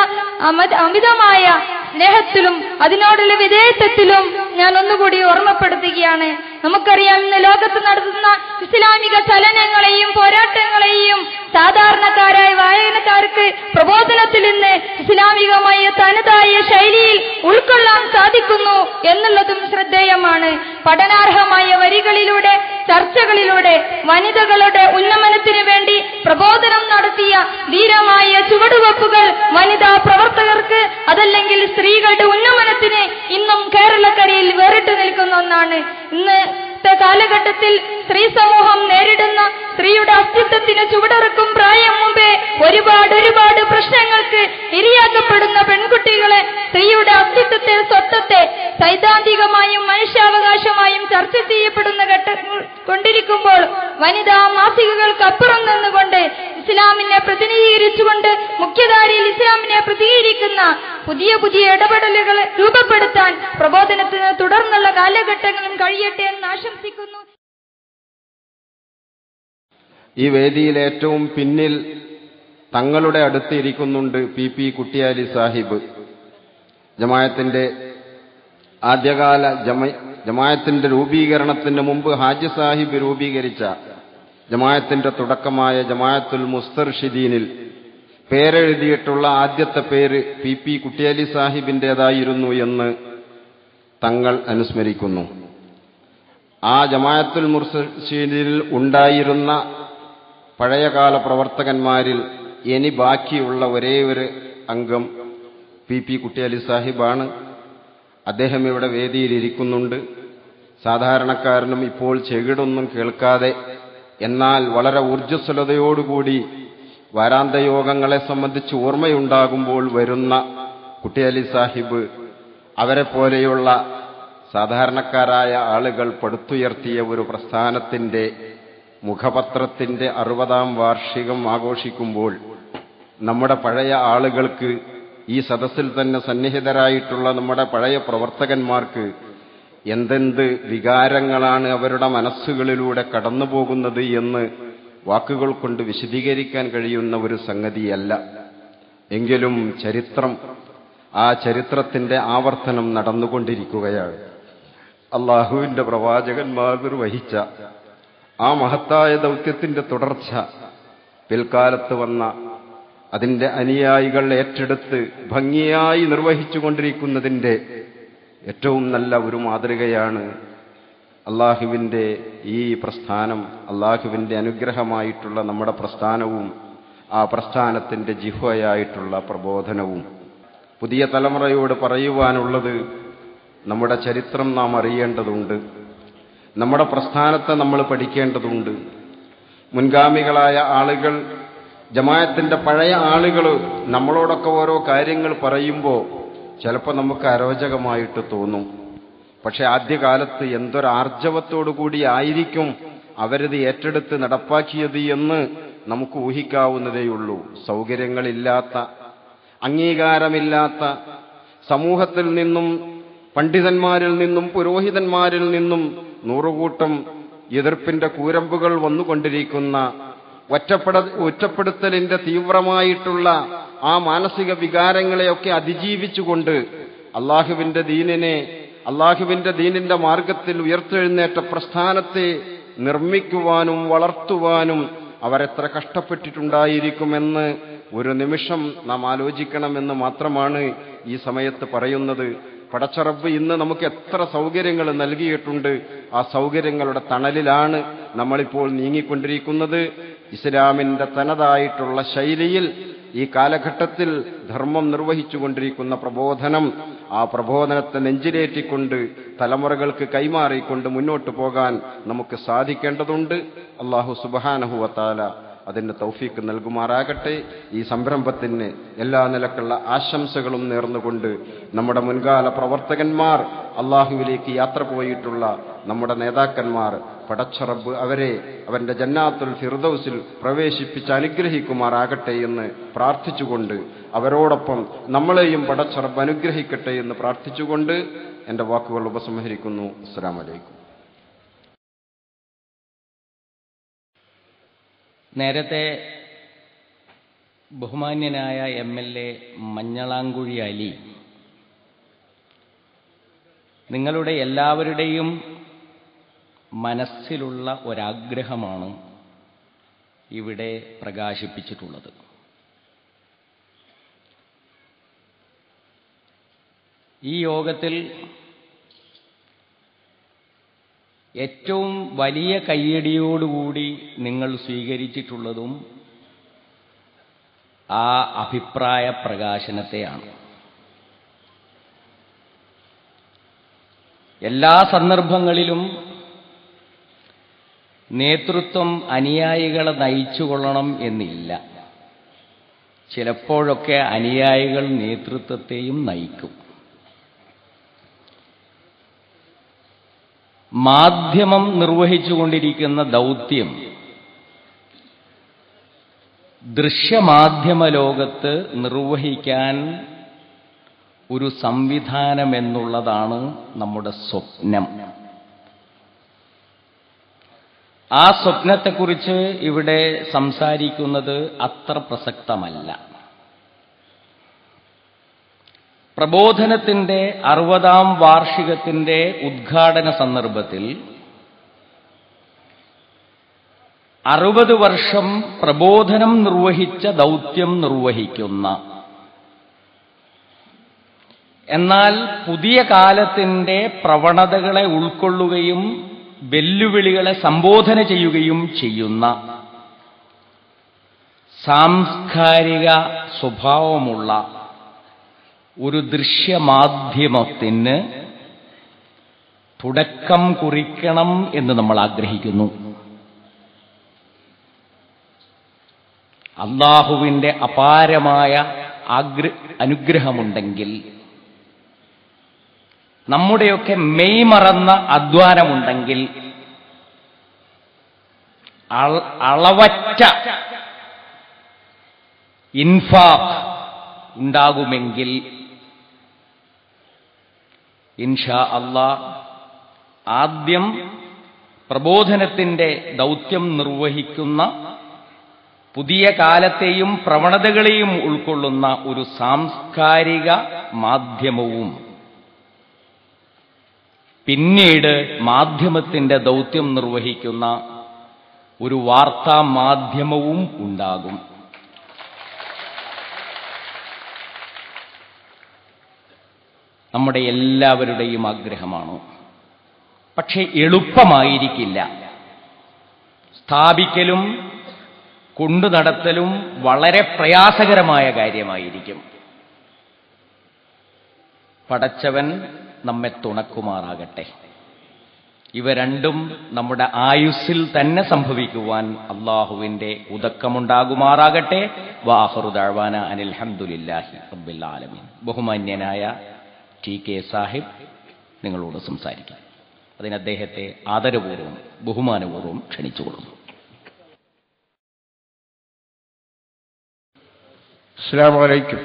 അമിതമായ സ്നേഹത്തിലും അതിനോടുള്ള വിധേയത്വത്തിലും ഞാൻ ഒന്നുകൂടി ഓർമ്മപ്പെടുത്തുകയാണ്. നമുക്കറിയാം, ഇന്ന് ലോകത്ത് നടത്തുന്ന ഇസ്ലാമിക ചലനങ്ങളെയും പോരാട്ടങ്ങളെയും സാധാരണക്കാരായ വായനക്കാർക്ക് പ്രബോധനത്തിൽ നിന്ന് ഇസ്ലാമികമായ തനതായ ശൈലിയിൽ ഉൾക്കൊള്ളാൻ സാധിക്കുന്നു എന്നുള്ളതും ശ്രദ്ധേയമാണ്. പഠനാർഹമായ വരികളിലൂടെ, ചർച്ചകളിലൂടെ വനിതകളുടെ ഉന്നമനത്തിനു വേണ്ടി പ്രബോധനം നടത്തിയ ധീരമായ ചുവടുവെപ്പുകൾ വനിതാ പ്രവർത്തകർക്ക്, അതല്ലെങ്കിൽ സ്ത്രീകളുടെ ഉന്നമനത്തിന് ഇന്നും കേരളക്കരയിൽ വേറിട്ടു നിൽക്കുന്ന ഒന്നാണ്. ഇന്നത്തെ കാലഘട്ടത്തിൽ സ്ത്രീ സമൂഹം നേരിടുന്ന സ്ത്രീയുടെ അസ്തിത്വത്തിന് ചുവടിറക്കും പ്രായം മുമ്പേ ഒരുപാട് പ്രശ്നങ്ങൾക്ക് ഇരയാക്കപ്പെടുന്ന പെൺകുട്ടികളെ, സ്ത്രീയുടെ അസ്തിത്വത്തെ, സ്വത്വത്തെ സൈദ്ധാന്തികമായും മനുഷ്യാവകാശമായും ചർച്ച ചെയ്യപ്പെടുന്ന കൊണ്ടിരിക്കുമ്പോൾ വനിതാ മാസികകൾക്കപ്പുറം നിന്നുകൊണ്ട് ഇസ്ലാമിനെ പ്രതിനിധീകരിച്ചുകൊണ്ട് മുഖ്യധാരയിൽ ഇസ്ലാമിനെ പ്രതികരിക്കുന്ന പുതിയ ഇടപെടലുകൾ രൂപപ്പെടുത്താൻ പ്രബോധനത്തിന് തുടർന്നുള്ള കാലഘട്ടങ്ങളും കഴിയട്ടെ എന്ന് ആശംസിക്കുന്നു. ഈ വേദിയിൽ ഏറ്റവും പിന്നിൽ തങ്ങളുടെ അടുത്ത് ഇരിക്കുന്നുണ്ട് പി കുട്ടിയാലി സാഹിബ്. ജമാഅത്തിന്റെ ആദ്യകാല ജമാഅത്തിന്റെ രൂപീകരണത്തിന് മുമ്പ് ഹാജി സാഹിബ് രൂപീകരിച്ച ജമാഅത്തിന്റെ തുടക്കമായ ജമാഅത്തുൽ മുസ്തർഷിദീനിൽ പേരെഴുതിയിട്ടുള്ള ആദ്യത്തെ പേര് പി കുട്ടിയാലി സാഹിബിൻ്റെതായിരുന്നു എന്ന് തങ്ങൾ അനുസ്മരിക്കുന്നു. ആ ജമാഅത്തുൽ മുസ്തർഷിദീനിൽ ഉണ്ടായിരുന്ന പഴയകാല പ്രവർത്തകന്മാരിൽ ഇനി ബാക്കിയുള്ള ഒരേ ഒരു അംഗം പി കുട്ടിയാലി സാഹിബാണ്. അദ്ദേഹം ഇവിടെ വേദിയിലിരിക്കുന്നുണ്ട്. സാധാരണക്കാരനും ഇപ്പോൾ ചെകിടൊന്നും കേൾക്കാതെ, എന്നാൽ വളരെ ഊർജ്ജസ്വലതയോടുകൂടി വാരാന്തയോഗങ്ങളെ സംബന്ധിച്ച് ഓർമ്മയുണ്ടാകുമ്പോൾ വരുന്ന കുട്ടിയാലി സാഹിബ്, അവരെ പോലെയുള്ള സാധാരണക്കാരായ ആളുകൾ പടുത്തുയർത്തിയ ഒരു പ്രസ്ഥാനത്തിന്റെ മുഖപത്രത്തിന്റെ 60ാം വാർഷികം ആഘോഷിക്കുമ്പോൾ നമ്മുടെ പഴയ ആളുകൾക്ക്, ഈ സദസ്സിൽ തന്നെ സന്നിഹിതരായിട്ടുള്ള നമ്മുടെ പഴയ പ്രവർത്തകന്മാർക്ക് എന്തെന്ത് വികാരങ്ങളാണ് അവരുടെ മനസ്സുകളിലൂടെ കടന്നുപോകുന്നത് എന്ന് വാക്കുകൾ കൊണ്ട് വിശദീകരിക്കാൻ കഴിയുന്ന ഒരു സംഗതിയല്ല. എങ്കിലും ആ ചരിത്രത്തിന്റെ ആവർത്തനം നടന്നുകൊണ്ടിരിക്കുകയാണ്. അള്ളാഹുവിന്റെ പ്രവാചകന്മാർ നിർവഹിച്ച ആ മഹത്തായ ദൗത്യത്തിന്റെ തുടർച്ച പിൽക്കാലത്ത് വന്ന അതിന്റെ അനുയായികൾ ഏറ്റെടുത്ത് ഭംഗിയായി നിർവഹിച്ചുകൊണ്ടിരിക്കുന്നതിന്റെ ഏറ്റവും നല്ല ഒരു മാതൃകയാണ് അള്ളാഹുവിന്റെ ഈ പ്രസ്ഥാനം, അള്ളാഹുവിന്റെ അനുഗ്രഹമായിട്ടുള്ള നമ്മുടെ പ്രസ്ഥാനവും ആ പ്രസ്ഥാനത്തിന്റെ ജിഹ്വയായിട്ടുള്ള പ്രബോധനവും. പുതിയ തലമുറയോട് പറയുവാനുള്ളത്, നമ്മുടെ ചരിത്രം നാം അറിയേണ്ടതുണ്ട്, നമ്മുടെ പ്രസ്ഥാനത്തെ നമ്മൾ പഠിക്കേണ്ടതുണ്ട്. മുൻഗാമികളായ ആളുകൾ ജമാഅത്തിന്റെ പഴയ ആളുകൾ നമ്മളോടൊക്കെ ഓരോ കാര്യങ്ങൾ പറയുമ്പോൾ ചിലപ്പോൾ നമുക്ക് അരോചകമായിട്ട് തോന്നും. പക്ഷെ ആദ്യകാലത്ത് എന്തൊരാർജവത്തോടു കൂടി ആയിരിക്കും അവരത് ഏറ്റെടുത്ത് നടപ്പാക്കിയത് എന്ന് നമുക്ക് ഊഹിക്കാവുന്നതേയുള്ളൂ. സൗകര്യങ്ങളില്ലാത്ത, അംഗീകാരമില്ലാത്ത, സമൂഹത്തിൽ നിന്നും പണ്ഡിതന്മാരിൽ നിന്നും പുരോഹിതന്മാരിൽ നിന്നും നൂറുകൂട്ടം എതിർപ്പിന്റെ കൂരമ്പുകൾ വന്നുകൊണ്ടിരിക്കുന്ന, ഒറ്റപ്പെടുത്തലിന്റെ തീവ്രമായിട്ടുള്ള ആ മാനസിക വികാരങ്ങളെയൊക്കെ അതിജീവിച്ചുകൊണ്ട് അള്ളാഹുവിന്റെ ദീനിനെ, അള്ളാഹുവിന്റെ ദീനിന്റെ മാർഗത്തിൽ ഉയർത്തെഴുന്നേറ്റ പ്രസ്ഥാനത്തെ നിർമ്മിക്കുവാനും വളർത്തുവാനും അവരെത്ര കഷ്ടപ്പെട്ടിട്ടുണ്ടായിരിക്കുമെന്ന് ഒരു നിമിഷം നാം ആലോചിക്കണമെന്ന് മാത്രമാണ് ഈ സമയത്ത് പറയുന്നത്. പടച്ചറബ്ബ് ഇന്ന് നമുക്ക് എത്ര സൗകര്യങ്ങൾ നൽകിയിട്ടുണ്ട്. ആ സൗകര്യങ്ങളുടെ തണലിലാണ് നമ്മളിപ്പോൾ നീങ്ങിക്കൊണ്ടിരിക്കുന്നത്. ഇസ്ലാമിന്റെ തനതായിട്ടുള്ള ശൈലിയിൽ ഈ കാലഘട്ടത്തിൽ ധർമ്മം നിർവഹിച്ചുകൊണ്ടിരിക്കുന്ന പ്രബോധനം, ആ പ്രബോധനത്തെ നെഞ്ചിലേറ്റിക്കൊണ്ട് തലമുറകൾക്ക് കൈമാറിക്കൊണ്ട് മുന്നോട്ട് പോകാൻ നമുക്ക് സാധിക്കേണ്ടതുണ്ട്. അല്ലാഹു സുബ്ഹാനഹു വ തആല അതിന് തൗഫീക്ക് നൽകുമാറാകട്ടെ. ഈ സംരംഭത്തിന് എല്ലാ നിലക്കുള്ള ആശംസകളും നേർന്നുകൊണ്ട് നമ്മുടെ മുൻകാല പ്രവർത്തകന്മാർ, അള്ളാഹുവിലേക്ക് യാത്ര പോയിട്ടുള്ള നമ്മുടെ നേതാക്കന്മാർ, പടച്ചറബ്ബ് അവരെ അവന്റെ ജന്നാത്തുൽ ഫിർദൗസിൽ പ്രവേശിപ്പിച്ച് അനുഗ്രഹിക്കുമാറാകട്ടെ എന്ന് പ്രാർത്ഥിച്ചുകൊണ്ട്, അവരോടൊപ്പം നമ്മളെയും പടച്ചറബ്ബ് അനുഗ്രഹിക്കട്ടെ എന്ന് പ്രാർത്ഥിച്ചുകൊണ്ട് എന്റെ വാക്കുകൾ ഉപസംഹരിക്കുന്നു. അസ്സലാമു അലൈക്കും. നേരത്തെ ബഹുമാന്യനായ MLA മഞ്ഞളാംകുഴി അലി നിങ്ങളുടെ എല്ലാവരുടെയും മനസ്സിലുള്ള ഒരാഗ്രഹമാണ് ഇവിടെ പ്രകാശിപ്പിച്ചിട്ടുള്ളത്. ഈ യോഗത്തിൽ ഏറ്റവും വലിയ കയ്യടിയോടുകൂടി നിങ്ങൾ സ്വീകരിച്ചിട്ടുള്ളതും ആ അഭിപ്രായ പ്രകാശനത്തെയാണ്. എല്ലാ സന്ദർഭങ്ങളിലും നേതൃത്വം അനുയായികളെ നയിച്ചുകൊള്ളണം എന്നില്ല. ചിലപ്പോഴൊക്കെ അനുയായികൾ നേതൃത്വത്തെയും നയിക്കും. മാധ്യമം നിർവഹിച്ചുകൊണ്ടിരിക്കുന്ന ദൗത്യം ദൃശ്യമാധ്യമ ലോകത്ത് നിർവഹിക്കാൻ ഒരു സംവിധാനമെന്നുള്ളതാണ് നമ്മുടെ സ്വപ്നം. ആ സ്വപ്നത്തെക്കുറിച്ച് ഇവിടെ സംസാരിക്കുന്നത് അത്ര പ്രസക്തമല്ല. പ്രബോധനത്തിന്റെ 60ാം വാർഷികത്തിന്റെ ഉദ്ഘാടന സന്ദർഭത്തിൽ 60 വർഷം പ്രബോധനം നിർവഹിച്ച ദൗത്യം നിർവഹിക്കുന്ന, എന്നാൽ പുതിയ കാലത്തിന്റെ പ്രവണതകളെ ഉൾക്കൊള്ളുകയും വെല്ലുവിളികളെ സംബോധന ചെയ്യുകയും ചെയ്യുന്ന സാംസ്കാരിക സ്വഭാവമുള്ള ഒരു ദൃശ്യമാധ്യമത്തിന് തുടക്കം കുറിക്കണം എന്ന് നമ്മൾ ആഗ്രഹിക്കുന്നു. അല്ലാഹുവിന്റെ അപാരമായ അനുഗ്രഹമുണ്ടെങ്കിൽ, നമ്മുടെയൊക്കെ മെയ്മറന്ന അധ്വാനമുണ്ടെങ്കിൽ, അളവറ്റ ഇൻഫാഖ് ഉണ്ടാകുമെങ്കിൽ ഇൻഷാ അല്ലാഹ് ആദ്യം പ്രബോധനത്തിന്റെ ദൗത്യം നിർവഹിക്കുന്ന, പുതിയ കാലത്തെയും പ്രവണതകളെയും ഉൾക്കൊള്ളുന്ന ഒരു സാംസ്കാരിക മാധ്യമവും, പിന്നീട് മാധ്യമത്തിന്റെ ദൗത്യം നിർവഹിക്കുന്ന ഒരു വാർത്താ മാധ്യമവും ഉണ്ടാകും. നമ്മുടെ എല്ലാവരുടെയും ആഗ്രഹമാണ്. പക്ഷെ എളുപ്പമായിരിക്കില്ല. സ്ഥാപിക്കലും കൊണ്ടു നടത്തലും വളരെ പ്രയാസകരമായ കാര്യമായിരിക്കും. പടച്ചവൻ നമ്മെ തുണക്കുമാറാകട്ടെ. ഇവ രണ്ടും നമ്മുടെ ആയുസ്സിൽ തന്നെ സംഭവിക്കുവാൻ അള്ളാഹുവിന്റെ ഉദക്കമുണ്ടാകുമാറാകട്ടെ. വആഖിറു ദഅ്വാന അനിൽ ഹംദുലില്ലാഹി റബ്ബിൽ ആലമീൻ. ബഹുമാന്യനായ TK സാഹിബ് നിങ്ങളോട് സംസാരിക്കാം. അതിന് അദ്ദേഹത്തെ ആദരപൂർവ്വം ബഹുമാനപൂർവ്വം ക്ഷണിച്ചുകൊള്ളുന്നു. അസ്സലാമു അലൈക്കും.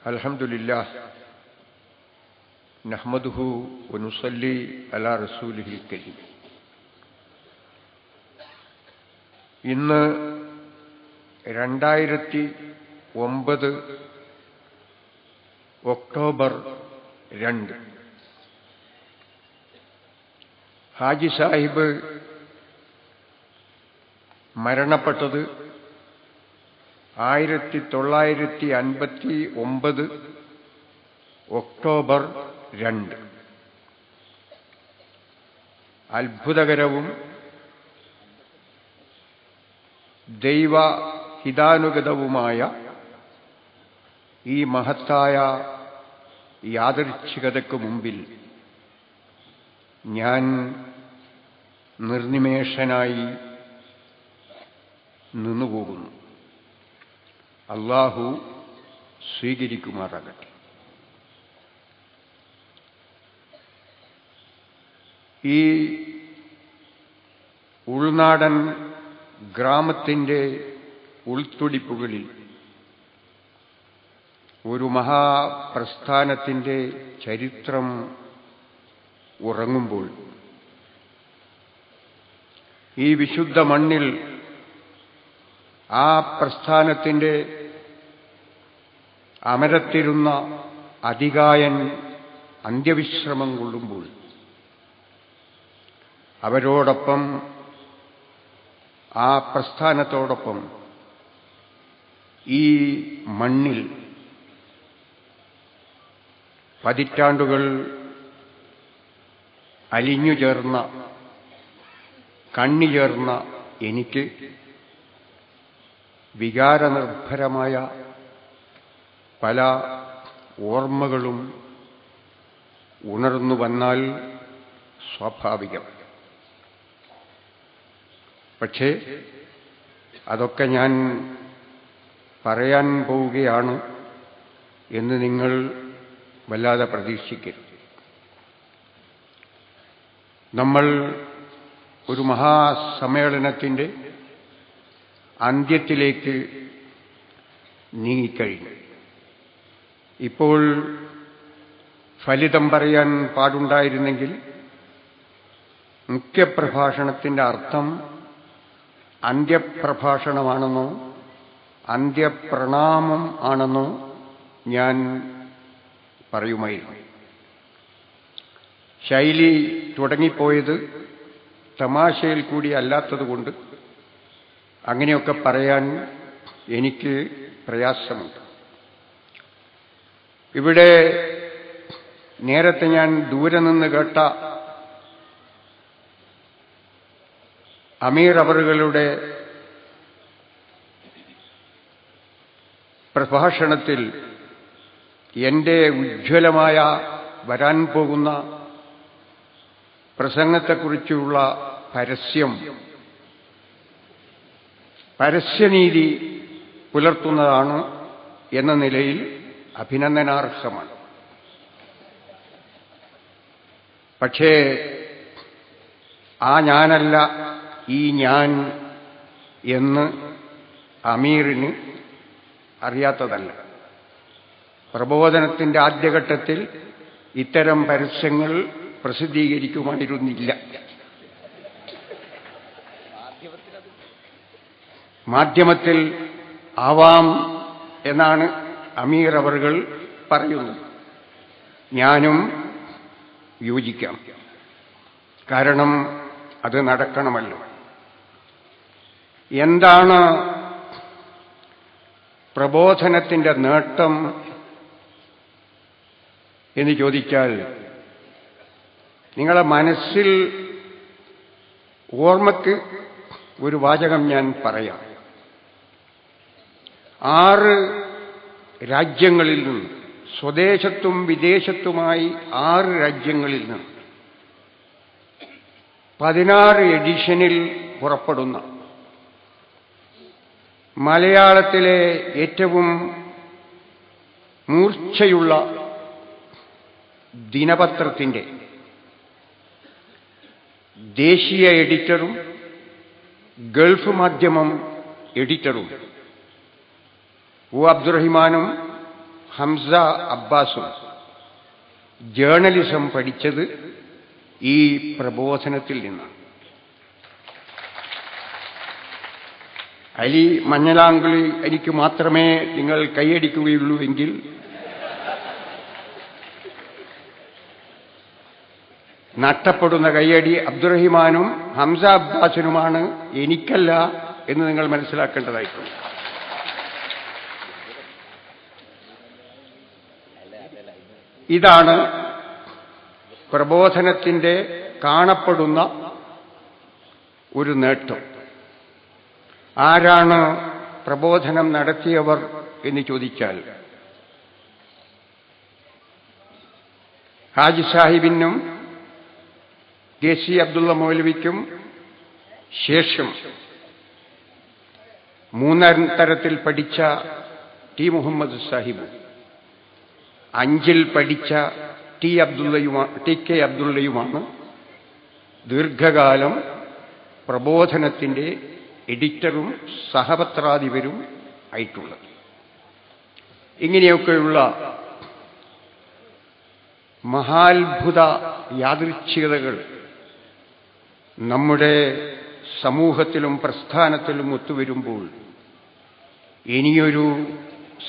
അൽഹംദുലില്ലാഹ് നഹ്മദുഹു വനുസല്ലി അലാ റസൂലിഹിൽ കരീം. ഇന്ന് 2009 ഒക്ടോബർ 2. ഹാജി സാഹിബ് മരണപ്പെട്ടത് 1959 ഒക്ടോബർ 2. അത്ഭുതകരവും ദൈവഹിതാനുഗതവുമായ ഈ മഹത്തായ യാദൃച്ഛികതയ്ക്ക് മുമ്പിൽ ഞാൻ നിർനിമേഷനായി നിന്നുപോകുന്നു. അല്ലാഹു സ്വീകരിക്കുമാറാകട്ടെ. ഈ ഉൾനാടൻ ഗ്രാമത്തിൻ്റെ ഉൾത്തുടിപ്പുകളിൽ ഒരു മഹാപ്രസ്ഥാനത്തിൻ്റെ ചരിത്രം ഉറങ്ങുമ്പോൾ ഈ വിശുദ്ധ മണ്ണിൽ ആ പ്രസ്ഥാനത്തിൻ്റെ അമരത്തിരുന്ന അതികായൻ അന്ത്യവിശ്രമം കൊള്ളുമ്പോൾ അവരോടൊപ്പം ആ പ്രസ്ഥാനത്തോടൊപ്പം ഈ മണ്ണിൽ പതിറ്റാണ്ടുകൾ അലിഞ്ഞുചേർന്ന കണ്ണിചേർന്ന എനിക്ക് വികാരനിർഭരമായ പല ഓർമ്മകളും ഉണർന്നു വന്നാൽ സ്വാഭാവികം. പക്ഷേ അതൊക്കെ ഞാൻ പറയാൻ പോവുകയാണ് എന്ന് നിങ്ങൾ വല്ലാതെ പ്രതീക്ഷിക്കരുത്. നമ്മൾ ഒരു മഹാസമ്മേളനത്തിൻ്റെ അന്ത്യത്തിലേക്ക് നീങ്ങിക്കഴിഞ്ഞു. ഇപ്പോൾ ഫലിതം പറയാൻ പാടുണ്ടായിരുന്നെങ്കിൽ മുഖ്യപ്രഭാഷണത്തിൻ്റെ അർത്ഥം അന്ത്യപ്രഭാഷണമാണെന്നോ അന്ത്യപ്രണാമം ആണെന്നോ ഞാൻ പറയുമായിരുന്നു. ശൈലി തുടങ്ങിപ്പോയത് തമാശയിൽ കൂടി അല്ലാത്തതുകൊണ്ട് അങ്ങനെയൊക്കെ പറയാൻ എനിക്ക് പ്രയാസമുണ്ട്. ഇവിടെ നേരത്തെ ഞാൻ ദൂരെ നിന്ന് കേട്ട അമീർ അവറുകളുടെ പ്രഭാഷണത്തിൽ എൻ്റെ ഉജ്ജ്വലമായ വരാൻ പോകുന്ന പ്രസംഗത്തെക്കുറിച്ചുള്ള പരസ്യനീതി പുലർത്തുന്നതാണ് എന്ന നിലയിൽ അഭിനന്ദനാർഹമാണ്. പക്ഷേ ആ ഞാനല്ല ഈ ഞാൻ എന്ന് അമീറിന് അറിയാത്തതല്ല. പ്രബോധനത്തിൻ്റെ ആദ്യഘട്ടത്തിൽ ഇത്തരം പരസ്യങ്ങൾ പ്രസിദ്ധീകരിക്കുമായിരുന്നില്ല. മാധ്യമത്തിൽ ആവാം എന്നാണ് അമീർ അവറുകൾ പറയുന്നത്. ഞാനും യോജിക്കാം. കാരണം അത് നടക്കണമല്ലോ. എന്താണ് പ്രബോധനത്തിൻ്റെ നേട്ടം എന്ന് ചോദിച്ചാൽ, നിങ്ങളുടെ മനസ്സിൽ ഓർമ്മയ്ക്ക് ഒരു വാചകം ഞാൻ പറയാം. 6 രാജ്യങ്ങളിൽ നിന്ന് സ്വദേശത്തും വിദേശത്തുമായി 6 രാജ്യങ്ങളിൽ നിന്ന് 16 എഡിഷനിൽ പുറപ്പെടുന്ന മലയാളത്തിലെ ഏറ്റവും മൂർച്ചയുള്ള ദിനപത്രത്തിന്റെ ദേശീയ എഡിറ്ററും ഗൾഫ് മാധ്യമം എഡിറ്ററും അബ്ദുറഹിമാനും ഹംസ അബ്ബാസും ജേർണലിസം പഠിച്ചത് ഈ പ്രബോധനത്തിൽ നിന്നാണ്. അലി മഞ്ഞളാങ്കുളി എനിക്ക് മാത്രമേ നിങ്ങൾ കൈയടിക്കുകയുള്ളൂ എങ്കിൽ നഷ്ടപ്പെടുന്ന കൈയടി അബ്ദുറഹിമാനും ഹംസ അബ്ബാസിനുമാണ്, എനിക്കല്ല എന്ന് നിങ്ങൾ മനസ്സിലാക്കേണ്ടതായിട്ടുണ്ട്. ഇതാണ് പ്രബോധനത്തിന്റെ കാണപ്പെടുന്ന ഒരു നേട്ടം. ആരാണ് പ്രബോധനം നടത്തിയവർ എന്ന് ചോദിച്ചാൽ ഹാജി സാഹിബിനും കെ.സി. അബ്ദുള്ള മൗലവിക്കും ശേഷം 3ാം തരത്തിൽ പഠിച്ച ടി മുഹമ്മദ് സാഹിബും 5ൽ പഠിച്ച ടി കെ അബ്ദുള്ളയുമാണ് ദീർഘകാലം പ്രബോധനത്തിന്റെ എഡിറ്ററും സഹപത്രാധിപരും ആയിട്ടുള്ളത്. ഇങ്ങനെയൊക്കെയുള്ള മഹാത്ഭുത യാദൃച്ഛികതകൾ നമ്മുടെ സമൂഹത്തിലും പ്രസ്ഥാനത്തിലും ഒത്തുവരുമ്പോൾ ഇനിയൊരു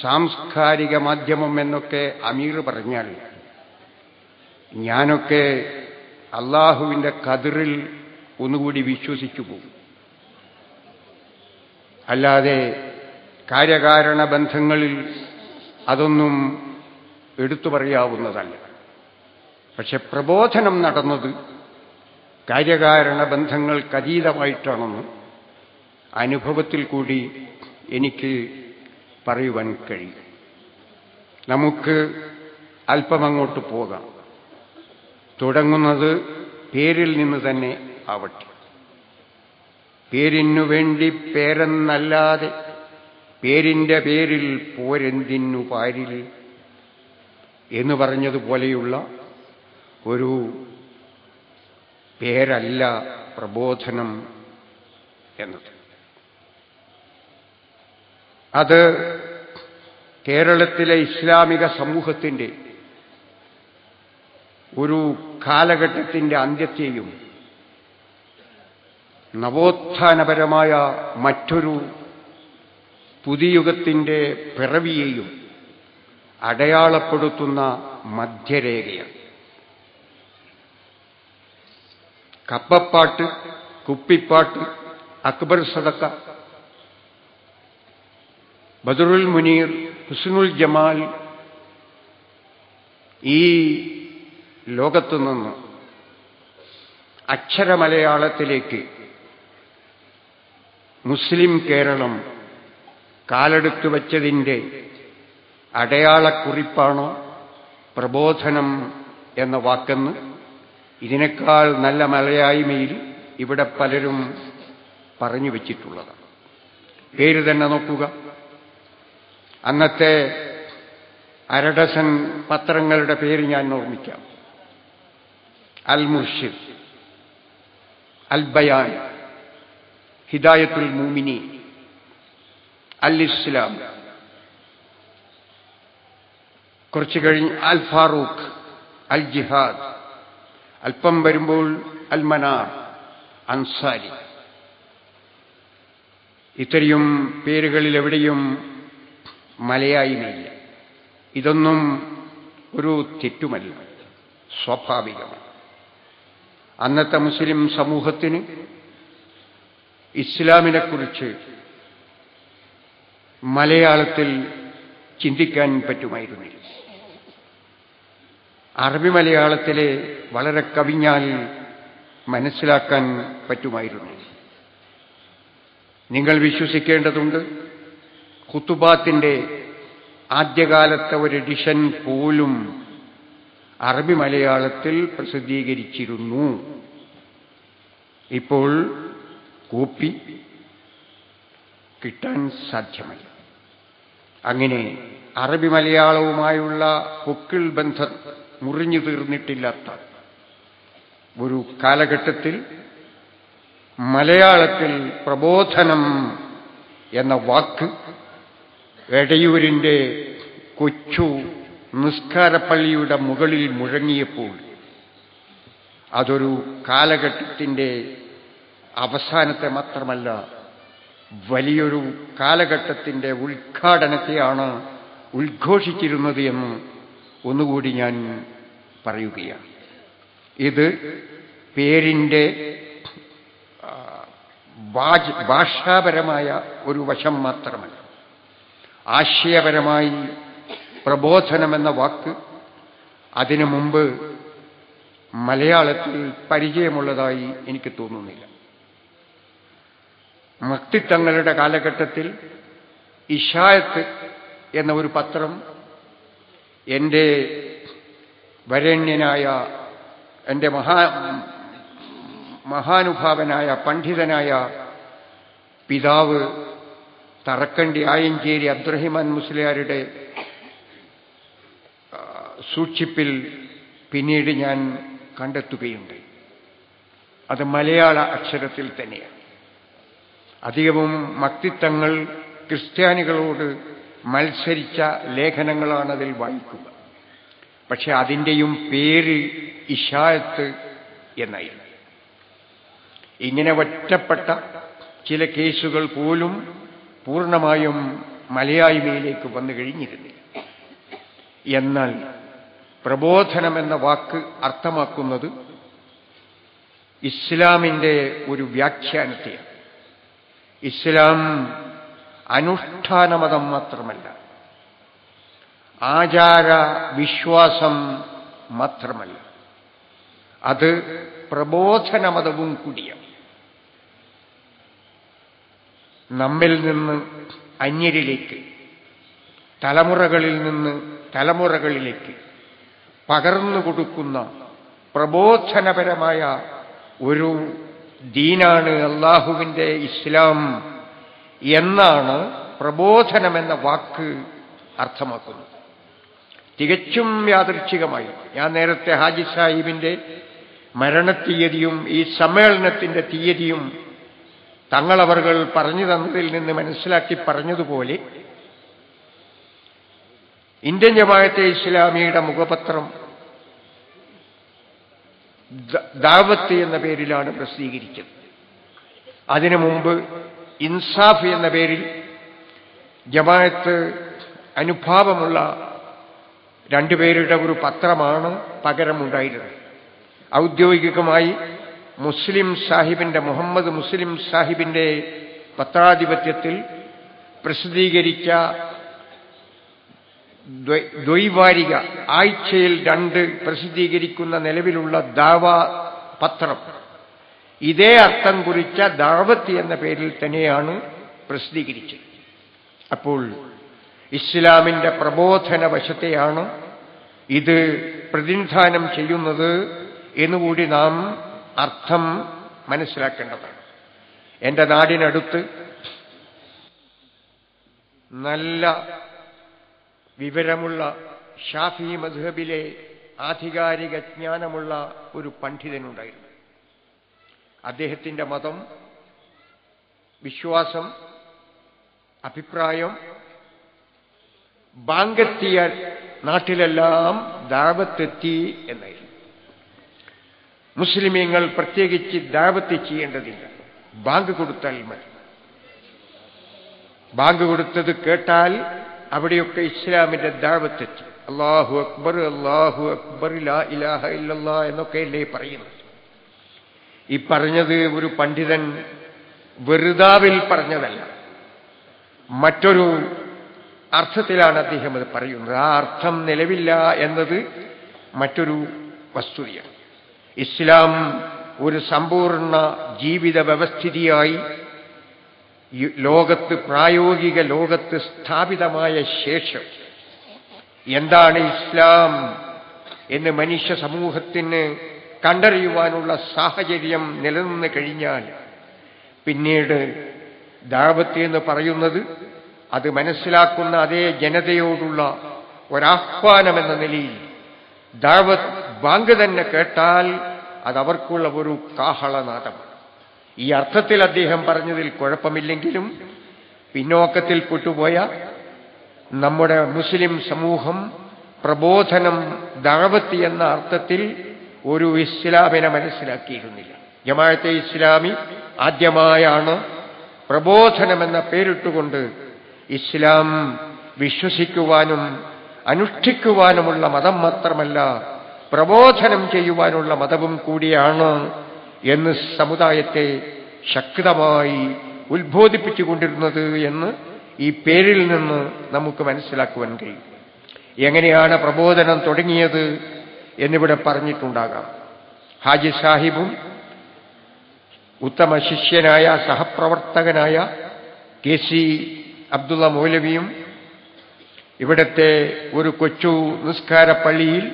സാംസ്കാരിക മാധ്യമം എന്നൊക്കെ അമീർ പറഞ്ഞാൽ ഞാനൊക്കെ അള്ളാഹുവിന്റെ ഖദറിൽ ഒന്നുകൂടി വിശ്വസിച്ചു പോകും. അല്ലാതെ കാര്യകാരണ ബന്ധങ്ങളിൽ അതൊന്നും എടുത്തു പറയാവുന്നതല്ല. പക്ഷെ പ്രബോധനം നടന്നത് കാര്യകാരണ ബന്ധങ്ങൾക്കതീതമായിട്ടാണെന്ന് അനുഭവത്തിൽ കൂടി എനിക്ക് പറയുവാൻ കഴിയും. നമുക്ക് അല്പമങ്ങോട്ട് പോകാം. തുടങ്ങുന്നത് പേരിൽ നിന്ന് തന്നെ ആവട്ടെ. പേരിനു വേണ്ടി പേരെന്നല്ലാതെ പേരിന്റെ പേരിൽ പോരെന്തിനു പാരിൽ എന്ന് പറഞ്ഞതുപോലെയുള്ള ഒരു പേരല്ല പ്രബോധനം എന്നത്. അത് കേരളത്തിലെ ഇസ്ലാമിക സമൂഹത്തിന്റെ ഒരു കാലഘട്ടത്തിന്റെ അന്ത്യത്തെയും നവോത്ഥാനപരമായ മറ്റൊരു പുതുയുഗത്തിന്റെ പിറവിയെയും അടയാളപ്പെടുത്തുന്ന മധ്യരേഖയാണ്. കപ്പപ്പാട്ട്, കുപ്പിപ്പാട്ട്, അക്ബർ സദക്ക, ബദറുൽ മുനീർ, ഹുസ്നുൽ ജമാൽ ഈ ലോകത്തുനിന്ന് അക്ഷരമലയാളത്തിലേക്ക് മുസ്ലിം കേരളം കാലെടുത്തു വച്ചതിൻ്റെ അടയാളക്കുറിപ്പാണോ പ്രബോധനം എന്ന വാക്കെന്ന് ഇതിനേക്കാൾ നല്ല മലയായ്മയിൽ ഇവിടെ പലരും പറഞ്ഞു വച്ചിട്ടുള്ളതാണ്. പേര് തന്നെ നോക്കുക. അന്നത്തെ 1/2 ഡസൻ പത്രങ്ങളുടെ പേര് ഞാൻ ഓർമ്മിക്കാം. അൽ മുർഷിദ്, അൽ ബയാൻ, ഹിദായത്തുൽ മൂമിനീൻ, അൽ ഇസ്ലാം, കുറച്ചു കഴിഞ്ഞ് അൽ ഫാറൂഖ്, അൽ ജിഹാദ്, അല്പം വരുമ്പോൾ അൽ മനാർ, അൻസാരി. ഇത്രയും പേരുകളിൽ എവിടെയും മലയായിമയില്ല. ഇതൊന്നും ഒരു തെറ്റുമല്ല, സ്വാഭാവികമാണ്. അന്നത്തെ മുസ്ലിം സമൂഹത്തിന് ഇസ്ലാമിനെക്കുറിച്ച് മലയാളത്തിൽ ചിന്തിക്കാൻ പറ്റുമായിരുന്നില്ല. അറബി മലയാളത്തിലെ വളരെ കവിഞ്ഞാൽ മനസ്സിലാക്കാൻ പറ്റുമായിരുന്നു. നിങ്ങൾ വിശ്വസിക്കേണ്ടതുണ്ട്, ഖുതുബാത്തിന്റെ ആദ്യകാലത്തെ ഒരു എഡിഷൻ പോലും അറബി മലയാളത്തിൽ പ്രസിദ്ധീകരിച്ചിരുന്നു. ഇപ്പോൾ കോപ്പി കിട്ടാൻ സാധ്യമല്ല. അങ്ങനെ അറബി മലയാളവുമായുള്ള പൊക്കിൾ ബന്ധം മുറിഞ്ഞു തീർന്നിട്ടില്ലാത്ത ഒരു കാലഘട്ടത്തിൽ മലയാളത്തിൽ പ്രബോധനം എന്ന വാക്ക് എടയൂരിന്റെ കൊച്ചു നിസ്കാരപ്പള്ളിയുടെ മുകളിൽ മുഴങ്ങിയപ്പോൾ അതൊരു കാലഘട്ടത്തിന്റെ അവസാനത്തെ മാത്രമല്ല, വലിയൊരു കാലഘട്ടത്തിന്റെ ഉദ്ഘാടനത്തെയാണ് ഉദ്ഘോഷിച്ചിരുന്നത് എന്ന് ഒന്നുകൂടി ഞാൻ പറയുകയാണ്. ഇത് പേരിന്റെ ഭാഷാപരമായ ഒരു വശം മാത്രമല്ല, ആശയപരമായി പ്രബോധനമെന്ന വാക്ക് അതിനു മുമ്പ് മലയാളത്തിൽ പരിചയമുള്ളതായി എനിക്ക് തോന്നുന്നില്ല. മക്തിത്തങ്ങളുടെ കാലഘട്ടത്തിൽ ഇശായത്ത് എന്ന ഒരു പത്രം എൻ്റെ വരേണ്യനായ എൻ്റെ മഹാനുഭാവനായ പണ്ഡിതനായ പിതാവ് തറക്കണ്ടി ആയഞ്ചേരി അബ്ദുറഹിമാൻ മുസ്ലിയാരുടെ സൂക്ഷിപ്പിൽ പിന്നീട് ഞാൻ കണ്ടെത്തുകയുണ്ട്. അത് മലയാള അക്ഷരത്തിൽ തന്നെയാണ്. അധികവും മക്തിത്തങ്ങൾ ക്രിസ്ത്യാനികളോട് മത്സരിച്ച ലേഖനങ്ങളാണ് അതിൽ വായിക്കുക. പക്ഷെ അതിൻ്റെയും പേര് ഇശായത്ത് എന്നായിരുന്നു. ഇങ്ങനെ ഒറ്റപ്പെട്ട ചില കേസുകൾ പോലും പൂർണ്ണമായും മലയായ്മയിലേക്ക് വന്നു കഴിഞ്ഞിരുന്നില്ല. എന്നാൽ പ്രബോധനമെന്ന വാക്ക് അർത്ഥമാക്കുന്നത് ഇസ്ലാമിന്റെ ഒരു വ്യാഖ്യാനത്തെയാണ്. ഇസ്ലാം അനുഷ്ഠാനമതം മാത്രമല്ല, ആചാര വിശ്വാസം മാത്രമല്ല, അത് പ്രബോധനമതവും കൂടിയാണ്. നമ്മിൽ നിന്ന് അന്യരിലേക്ക്, തലമുറകളിൽ നിന്ന് തലമുറകളിലേക്ക് പകർന്നു കൊടുക്കുന്ന പ്രബോധനപരമായ ഒരു ദീനാണ് അള്ളാഹുവിന്റെ ഇസ്ലാം എന്നാണ് പ്രബോധനമെന്ന വാക്ക് അർത്ഥമാക്കുന്നത്. തികച്ചും യാദൃച്ഛികമായി ഞാൻ നേരത്തെ ഹാജി സാഹിബിന്റെ മരണത്തീയതിയും ഈ സമ്മേളനത്തിന്റെ തീയതിയും തങ്ങളവർകൾ പറഞ്ഞു തന്നതിൽ നിന്ന് മനസ്സിലാക്കി പറഞ്ഞതുപോലെ ഇന്ത്യൻ ജമാഅത്തെ ഇസ്ലാമിയുടെ മുഖപത്രം ദാവത്ത് എന്ന പേരിലാണ് പ്രസിദ്ധീകരിച്ചത്. അതിനു മുമ്പ് ഇൻസാഫ് എന്ന പേരിൽ ജമാഅത്ത് അനുഭാവമുള്ള രണ്ടുപേരുടെ ഒരു പത്രമാണ് പകരമുണ്ടായിരുന്നത്. ഔദ്യോഗികമായി മുസ്ലിം സാഹിബിന്റെ മുഹമ്മദ് മുസ്ലിം സാഹിബിന്റെ പത്രാധിപത്യത്തിൽ പ്രസിദ്ധീകരിച്ച ദ്വൈവാരിക ആഴ്ചയിൽ 2 പ്രസിദ്ധീകരിക്കുന്ന നിലവിലുള്ള ദാവ പത്രം ഇതേ അർത്ഥം കുറിച്ച ദാവത്ത് എന്ന പേരിൽ തന്നെയാണ് പ്രസിദ്ധീകരിച്ചത്. അപ്പോൾ ഇസ്ലാമിന്റെ പ്രബോധന വശത്തെയാണ് ഇത് പ്രതിനിധാനം ചെയ്യുന്നത് എന്നുകൂടി നാം അർത്ഥം മനസ്സിലാക്കേണ്ടതാണ്. എന്റെ നാടിനടുത്ത് നല്ല വിവരമുള്ള ഷാഫി മദ്ഹബിലെ ആധികാരിക ജ്ഞാനമുള്ള ഒരു പണ്ഡിതനുണ്ടായിരുന്നു. അദ്ദേഹത്തിന്റെ മതം, വിശ്വാസം, അഭിപ്രായം ബാങ്കെത്തിയ നാട്ടിലെല്ലാം ദാവത്തെത്തി എന്നായിരുന്നു. മുസ്ലിമീങ്ങൾ പ്രത്യേകിച്ച് ദാവത്ത് ചെയ്യേണ്ടതില്ല, ബാങ്ക് കൊടുത്താൽ മതി. ബാങ്ക് കൊടുത്തത് കേട്ടാൽ അവിടെയൊക്കെ ഇസ്ലാമിന്റെ ദാവത്തെത്തി. അല്ലാഹു അക്ബർ, അല്ലാഹു അക്ബർ, ലാ ഇലാഹ ഇല്ലല്ലാഹ് എന്നൊക്കെയല്ലേ പറയുന്നത്. ഈ പറഞ്ഞത് ഒരു പണ്ഡിതൻ വെറുതാവിൽ പറഞ്ഞതല്ല, മറ്റൊരു അർത്ഥത്തിലാണ് അദ്ദേഹം അത് പറയുന്നത്. ആ അർത്ഥം നിലവില്ല എന്നത് മറ്റൊരു വസ്തുതയാണ്. ഇസ്ലാം ഒരു സമ്പൂർണ്ണ ജീവിത വ്യവസ്ഥിതിയായി ലോകത്ത്, പ്രായോഗിക ലോകത്ത് സ്ഥാപിതമായ ശേഷം എന്താണ് ഇസ്ലാം എന്ന് മനുഷ്യ സമൂഹത്തിന് കണ്ടറിയുവാനുള്ള സാഹചര്യം നിലനിന്ന് കഴിഞ്ഞാൽ പിന്നീട് ദഅവത്ത് എന്ന് പറയുന്നത് അത് മനസ്സിലാക്കുന്ന അതേ ജനതയോടുള്ള ഒരാഹ്വാനമെന്ന നിലയിൽ ദഅവത്ത് ബാങ്ക് തന്നെ കേട്ടാൽ അതവർക്കുള്ള ഒരു കാഹളനാദമാണ്. ഈ അർത്ഥത്തിൽ അദ്ദേഹം പറഞ്ഞതിൽ കുഴപ്പമില്ലെങ്കിലും പിന്നോക്കത്തിൽ പെട്ടുപോയ നമ്മുടെ മുസ്ലിം സമൂഹം പ്രബോധനം ദഅവത്ത് എന്ന അർത്ഥത്തിൽ ഒരു ഇസ്ലാമിനെ മനസ്സിലാക്കിയിരുന്നില്ല. ജമാഅത്തെ ഇസ്ലാമി ആദ്യമായാണ് പ്രബോധനമെന്ന പേരിട്ടുകൊണ്ട് ഇസ്ലാം വിശ്വസിക്കുവാനും അനുഷ്ഠിക്കുവാനുമുള്ള മതം മാത്രമല്ല പ്രബോധനം ചെയ്യുവാനുള്ള മതവും കൂടിയാണ് എന്ന് സമുദായത്തെ ശക്തമായി ഉത്ബോധിപ്പിച്ചുകൊണ്ടിരുന്നത് എന്ന് ഈ പേരിൽ നിന്ന് നമുക്ക് മനസ്സിലാക്കുവാൻ കഴിയും. എങ്ങനെയാണ് പ്രബോധനം തുടങ്ങിയത് എന്നിവിടെ പറഞ്ഞിട്ടുണ്ടാകാം. ഹാജി സാഹിബും ഉത്തമ ശിഷ്യനായ സഹപ്രവർത്തകനായ KC അബ്ദുള്ള മൗലവിയും ഇവിടത്തെ ഒരു കൊച്ചു നിസ്കാര പള്ളിയിൽ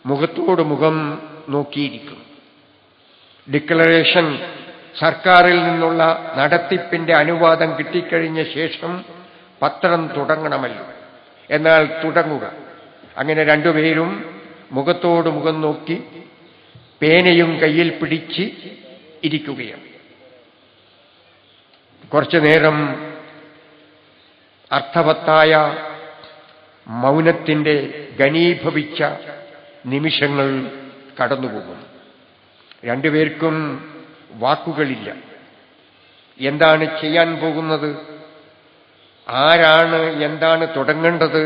മുഖത്തോട് മുഖം നോക്കിയിരിക്കും. ഡിക്ലറേഷൻ സർക്കാരിൽ നിന്നുള്ള നടത്തിപ്പിന്റെ അനുവാദം കിട്ടിക്കഴിഞ്ഞ ശേഷം പത്രം തുടങ്ങണമല്ലോ. എന്നാൽ തുടങ്ങുക. അങ്ങനെ രണ്ടുപേരും മുഖത്തോട് മുഖം നോക്കി പേനയും കയ്യിൽ പിടിച്ച് ഇരിക്കുകയാണ്. കുറച്ചു നേരം അർത്ഥവത്തായ മൗനത്തിന്റെ ഘനീഭവിച്ച നിമിഷങ്ങൾ കടന്നുപോകുന്നു. രണ്ടുപേർക്കും വാക്കുകളില്ല. എന്താണ് ചെയ്യാൻ പോകുന്നത്, ആരാണ് എന്താണ് തുടങ്ങേണ്ടത്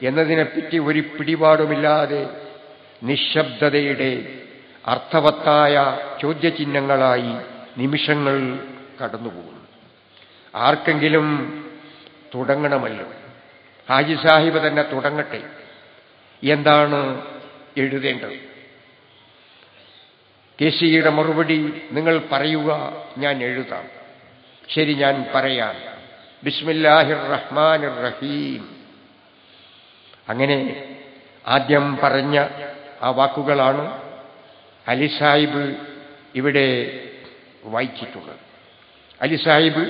എന്നതിനെപ്പറ്റി ഒരു പിടിപാടുമില്ലാതെ നിശബ്ദതയുടെ അർത്ഥവത്തായ ചോദ്യചിഹ്നങ്ങളായി നിമിഷങ്ങൾ കടന്നുപോകുന്നു. ആർക്കെങ്കിലും തുടങ്ങണമല്ലോ. ഹാജി സാഹിബ് തന്നെ തുടങ്ങട്ടെ. എന്താണ് എഴുതേണ്ടത്? KCയുടെ മറുപടി, നിങ്ങൾ പറയുക, ഞാൻ എഴുതാം. ശരി, ഞാൻ പറയാം. ബിസ്മില്ലാഹിർ റഹ്മാനിർ റഹീം. അങ്ങനെ ആദ്യം പറഞ്ഞ ആ വാക്കുകളാണ് അലി സാഹിബ് ഇവിടെ വായിച്ചിട്ടുള്ളത്. അലി സാഹിബ്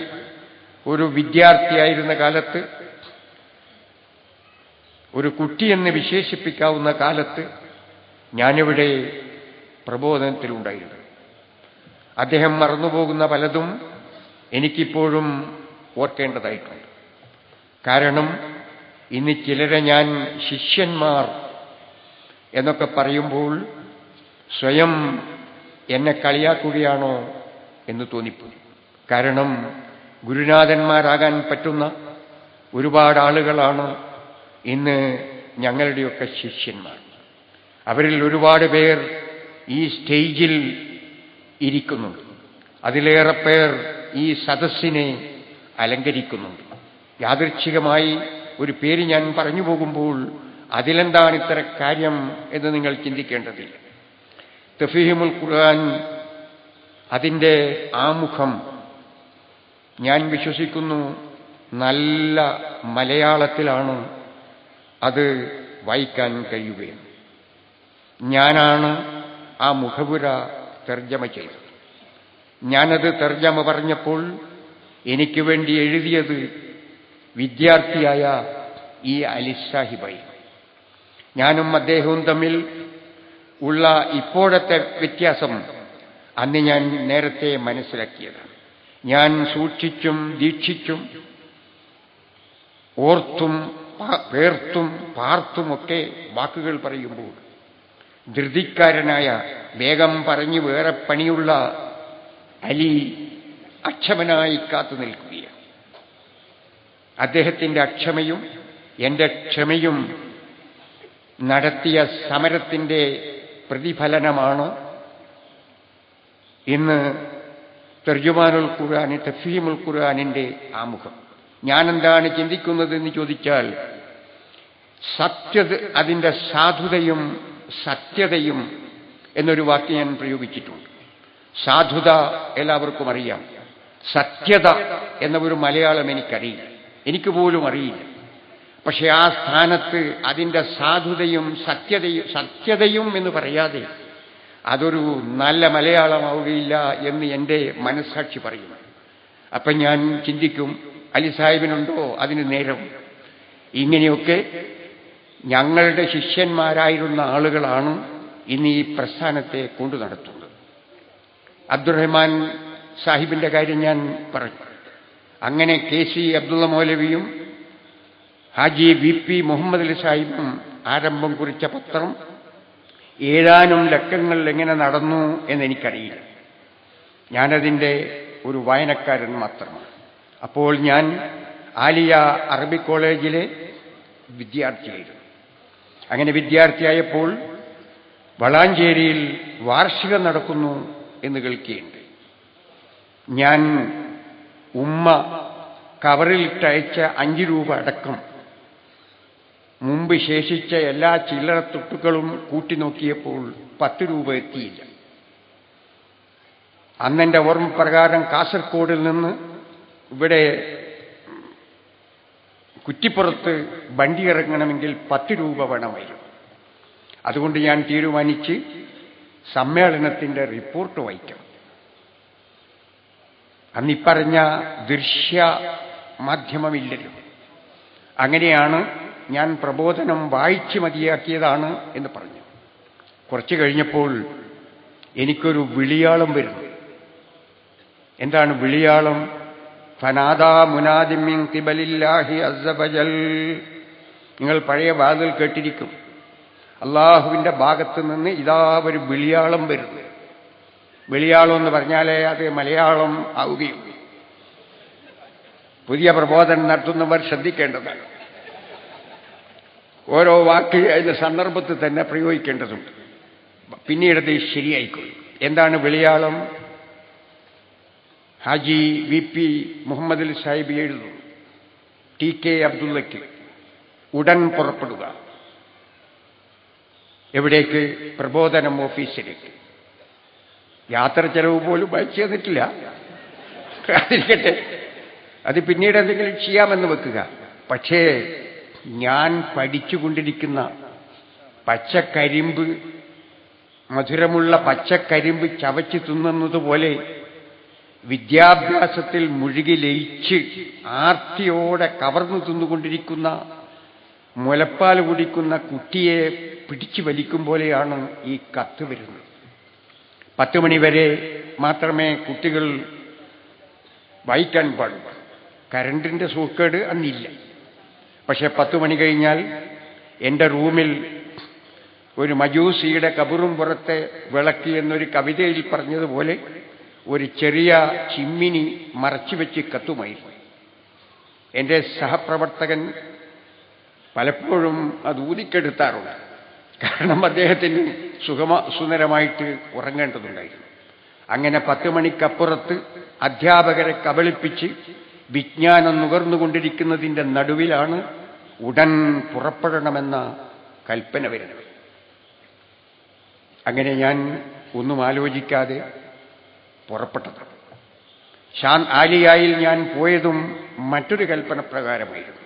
ഒരു വിദ്യാർത്ഥിയായിരുന്ന കാലത്ത്, ഒരു കുട്ടിയെന്ന് വിശേഷിപ്പിക്കാവുന്ന കാലത്ത് ഞാനിവിടെ പ്രബോധനത്തിലുണ്ടായിരുന്നു. അദ്ദേഹം മറന്നുപോകുന്ന പലതും എനിക്കിപ്പോഴും ഓർക്കേണ്ടതായിട്ടുണ്ട്. കാരണം ഇന്ന് ചിലരെ ഞാൻ ശിഷ്യന്മാർ എന്നൊക്കെ പറയുമ്പോൾ സ്വയം എന്നെ കളിയാക്കുകയാണോ എന്ന് തോന്നിപ്പോയി. കാരണം ഗുരുനാഥന്മാരാകാൻ പറ്റുന്ന ഒരുപാട് ആളുകളാണ് ഇന്ന് ഞങ്ങളുടെയൊക്കെ ശിഷ്യന്മാർ. അവരിൽ ഒരുപാട് പേർ ഈ സ്റ്റേജിൽ ഇരിക്കുന്നുണ്ട്. അതിലേറെ പേർ ഈ സദസ്സിനെ അലങ്കരിക്കുന്നുണ്ട്. യാദൃച്ഛികമായി ഒരു പേര് ഞാൻ പറഞ്ഞു പോകുമ്പോൾ അതിലെന്താണ് ഇത്ര കാര്യം എന്ന് നിങ്ങൾ ചിന്തിക്കേണ്ടതില്ല. തഫീമുൽ ഖുർആൻ, അതിൻ്റെ ആമുഖം ഞാൻ വിശ്വസിക്കുന്നു നല്ല മലയാളത്തിലാണ് അത് വായിക്കാൻ കഴിയുകയും. ഞാനാണ് ആ മുഖപുര തർജ്ജമ ചെയ്തത്. ഞാനത് തർജ്ജമ പറഞ്ഞപ്പോൾ എനിക്ക് വേണ്ടി എഴുതിയത് വിദ്യാർത്ഥിയായ ഈ അലി സാഹിബായി. ഞാനും അദ്ദേഹവും തമ്മിൽ ഉള്ള ഇപ്പോഴത്തെ വ്യത്യാസം അന്ന് ഞാൻ നേരത്തെ മനസ്സിലാക്കിയതാണ്. ഞാൻ സൂക്ഷിച്ചും ദീക്ഷിച്ചും ഓർത്തും പേർത്തും പാർത്തുമൊക്കെ വാക്കുകൾ പറയുമ്പോൾ ധൃതിക്കാരനായ, വേഗം പറഞ്ഞു വേറെ പണിയുള്ള അലി അക്ഷമനായി കാത്തു നിൽക്കുകയാണ്. അദ്ദേഹത്തിന്റെ അക്ഷമയും എന്റെ ക്ഷമയും നടത്തിയ സമരത്തിന്റെ പ്രതിഫലനമാണ് ഇന്ന് തർജുമാനുൽ ഖുർആൻ, തഫ്ഹീമുൽ ഖുർആനിന്റെ ആമുഖം. ഞാനെന്താണ് ചിന്തിക്കുന്നതെന്ന് ചോദിച്ചാൽ, അതിന്റെ സാധുതയും സത്യതയും എന്നൊരു വാക്ക് ഞാൻ പ്രയോഗിച്ചിട്ടുണ്ട്. സാധുത എല്ലാവർക്കും അറിയാം. സത്യത എന്ന ഒരു മലയാളം എനിക്കറിയില്ല, എനിക്ക് പോലും അറിയില്ല. പക്ഷെ ആ സ്ഥാനത്ത് അതിൻ്റെ സാധുതയും സത്യതയും എന്ന് പറയാതെ അതൊരു നല്ല മലയാളമാവുകയില്ല എന്ന് എൻ്റെ മനസ്സാക്ഷി പറയും. അപ്പം ഞാൻ ചിന്തിക്കും, അലി സാഹിബിനുണ്ടോ അതിന് നേരം? ഇങ്ങനെയൊക്കെ ഞങ്ങളുടെ ശിഷ്യന്മാരായിരുന്ന ആളുകളാണ് ഇന്ന് ഈ പ്രസ്ഥാനത്തെ കൊണ്ടു നടത്തുന്നത്. അബ്ദുറഹ്മാൻ സാഹിബിന്റെ കാര്യം ഞാൻ പറഞ്ഞു. അങ്ങനെ KC അബ്ദുള്ള മൗലവിയും ഹാജി VP മുഹമ്മദ് അലി സാഹിബും ആരംഭം കുറിച്ച പത്രം ഏതാനും ലക്കങ്ങൾ എങ്ങനെ നടന്നു എന്നെനിക്കറിയില്ല. ഞാനതിൻ്റെ ഒരു വായനക്കാരൻ മാത്രമാണ്. അപ്പോൾ ഞാൻ ആലിയ അറബിക് കോളേജിലെ വിദ്യാർത്ഥിയായിരുന്നു. അങ്ങനെ വിദ്യാർത്ഥിയായപ്പോൾ വളാഞ്ചേരിയിൽ വാർഷികം നടക്കുന്നു എന്ന് കേൾക്കുകയുണ്ട്. ഞാൻ ഉമ്മ കവറിലിട്ടയച്ച 5 രൂപ അടക്കം മുമ്പ് ശേഷിച്ച എല്ലാ ചില്ലറ തുട്ടുകളും കൂട്ടി നോക്കിയപ്പോൾ 10 രൂപ എത്തിയില്ല. അന്നെൻ്റെ ഓർമ്മ പ്രകാരം കാസർഗോഡിൽ നിന്ന് ഇവിടെ കുറ്റിപ്പുറത്ത് വണ്ടി ഇറങ്ങണമെങ്കിൽ 10 രൂപ വേണമായിരുന്നു. അതുകൊണ്ട് ഞാൻ തീരുമാനിച്ച് സമ്മേളനത്തിൻ്റെ റിപ്പോർട്ട് വായിക്കണം. അന്നിപ്പറഞ്ഞ ദൃശ്യ മാധ്യമമില്ലല്ലോ. അങ്ങനെയാണ് ഞാൻ പ്രബോധനം വായിച്ച് മതിയാക്കിയതാണ് എന്ന് പറഞ്ഞു. കുറച്ച് കഴിഞ്ഞപ്പോൾ എനിക്കൊരു വിളിയാളം വരുന്നു. എന്താണ് വിളിയാളം? ഫനാദാ മുനാദിൻ മിൻ ഖിബലില്ലാഹി അസ്സ വജൽ. നിങ്ങൾ പഴയ വാതിൽ കേട്ടിരിക്കും. അള്ളാഹുവിൻ്റെ ഭാഗത്ത് നിന്ന് ഇതാ ഒരു വിളിയാളം വരുന്നു. വിളിയാളം എന്ന് പറഞ്ഞാലേ അത് മലയാളം ആവുകയുള്ളൂ. പുതിയ പ്രബോധനം നടത്തുന്നവർ ശ്രദ്ധിക്കേണ്ടതാണ്. ഓരോ വാക്ക് അതിൻ്റെ സന്ദർഭത്തിൽ തന്നെ പ്രയോഗിക്കേണ്ടതുണ്ട്. പിന്നീടത് ശരിയായിക്കൊള്ളും. എന്താണ് വിളിയാളം? ഹാജി VP മുഹമ്മദ് അലി സാഹിബ് എഴുതുന്നു, TK അബ്ദുള്ളയ്ക്ക് ഉടൻ പുറപ്പെടുക. എവിടേക്ക്? പ്രബോധനം ഓഫീസിലേക്ക്. യാത്ര ചെലവ് പോലും വായിച്ചു തന്നിട്ടില്ല. അതിരിക്കട്ടെ, അത് പിന്നീട് എന്തെങ്കിലും ചെയ്യാമെന്ന് വെക്കുക. പക്ഷേ ഞാൻ പഠിച്ചുകൊണ്ടിരിക്കുന്ന പച്ചക്കരിമ്പ്, മധുരമുള്ള പച്ചക്കരിമ്പ് ചവച്ച് തിന്നുന്നതുപോലെ വിദ്യാഭ്യാസത്തിൽ മുഴുകി ലയിച്ച് ആർത്തിയോടെ കവർന്നു തിന്നുകൊണ്ടിരിക്കുന്ന, മുലപ്പാൽ കുടിക്കുന്ന കുട്ടിയെ പിടിച്ചു വലിക്കും പോലെയാണ് ഈ കത്ത് വരുന്നത്. 10 മണി വരെ മാത്രമേ കുട്ടികൾ വായിക്കാൻ പാടുള്ളൂ. കരണ്ടിൻ്റെ സൂക്കേട് അന്നില്ല. പക്ഷെ 10 മണി കഴിഞ്ഞാൽ എൻ്റെ റൂമിൽ ഒരു മജൂസിയുടെ കബറും പുറത്തെ വിളക്ക് എന്നൊരു കവിതയിൽ പറഞ്ഞതുപോലെ ഒരു ചെറിയ ചിമ്മിനി മറച്ചുവെച്ച് കത്തുമായിരുന്നു. എൻ്റെ സഹപ്രവർത്തകൻ പലപ്പോഴും അത് ഊതിക്കെടുത്താറുണ്ട്. കാരണം അദ്ദേഹത്തിന് സുന്ദരമായിട്ട് ഉറങ്ങേണ്ടതുണ്ടായിരുന്നു. അങ്ങനെ 10 മണിക്കപ്പുറത്ത് അധ്യാപകരെ കബളിപ്പിച്ച് വിജ്ഞാനം നുകർന്നുകൊണ്ടിരിക്കുന്നതിൻ്റെ നടുവിലാണ് ഉടൻ പുറപ്പെടണമെന്ന കൽപ്പന വരുന്നത്. അങ്ങനെ ഞാൻ ഒന്നും ആലോചിക്കാതെ പുറപ്പെട്ടത്. ആലിയായിൽ ഞാൻ പോയതും മറ്റൊരു കൽപ്പന പ്രകാരമായിരുന്നു.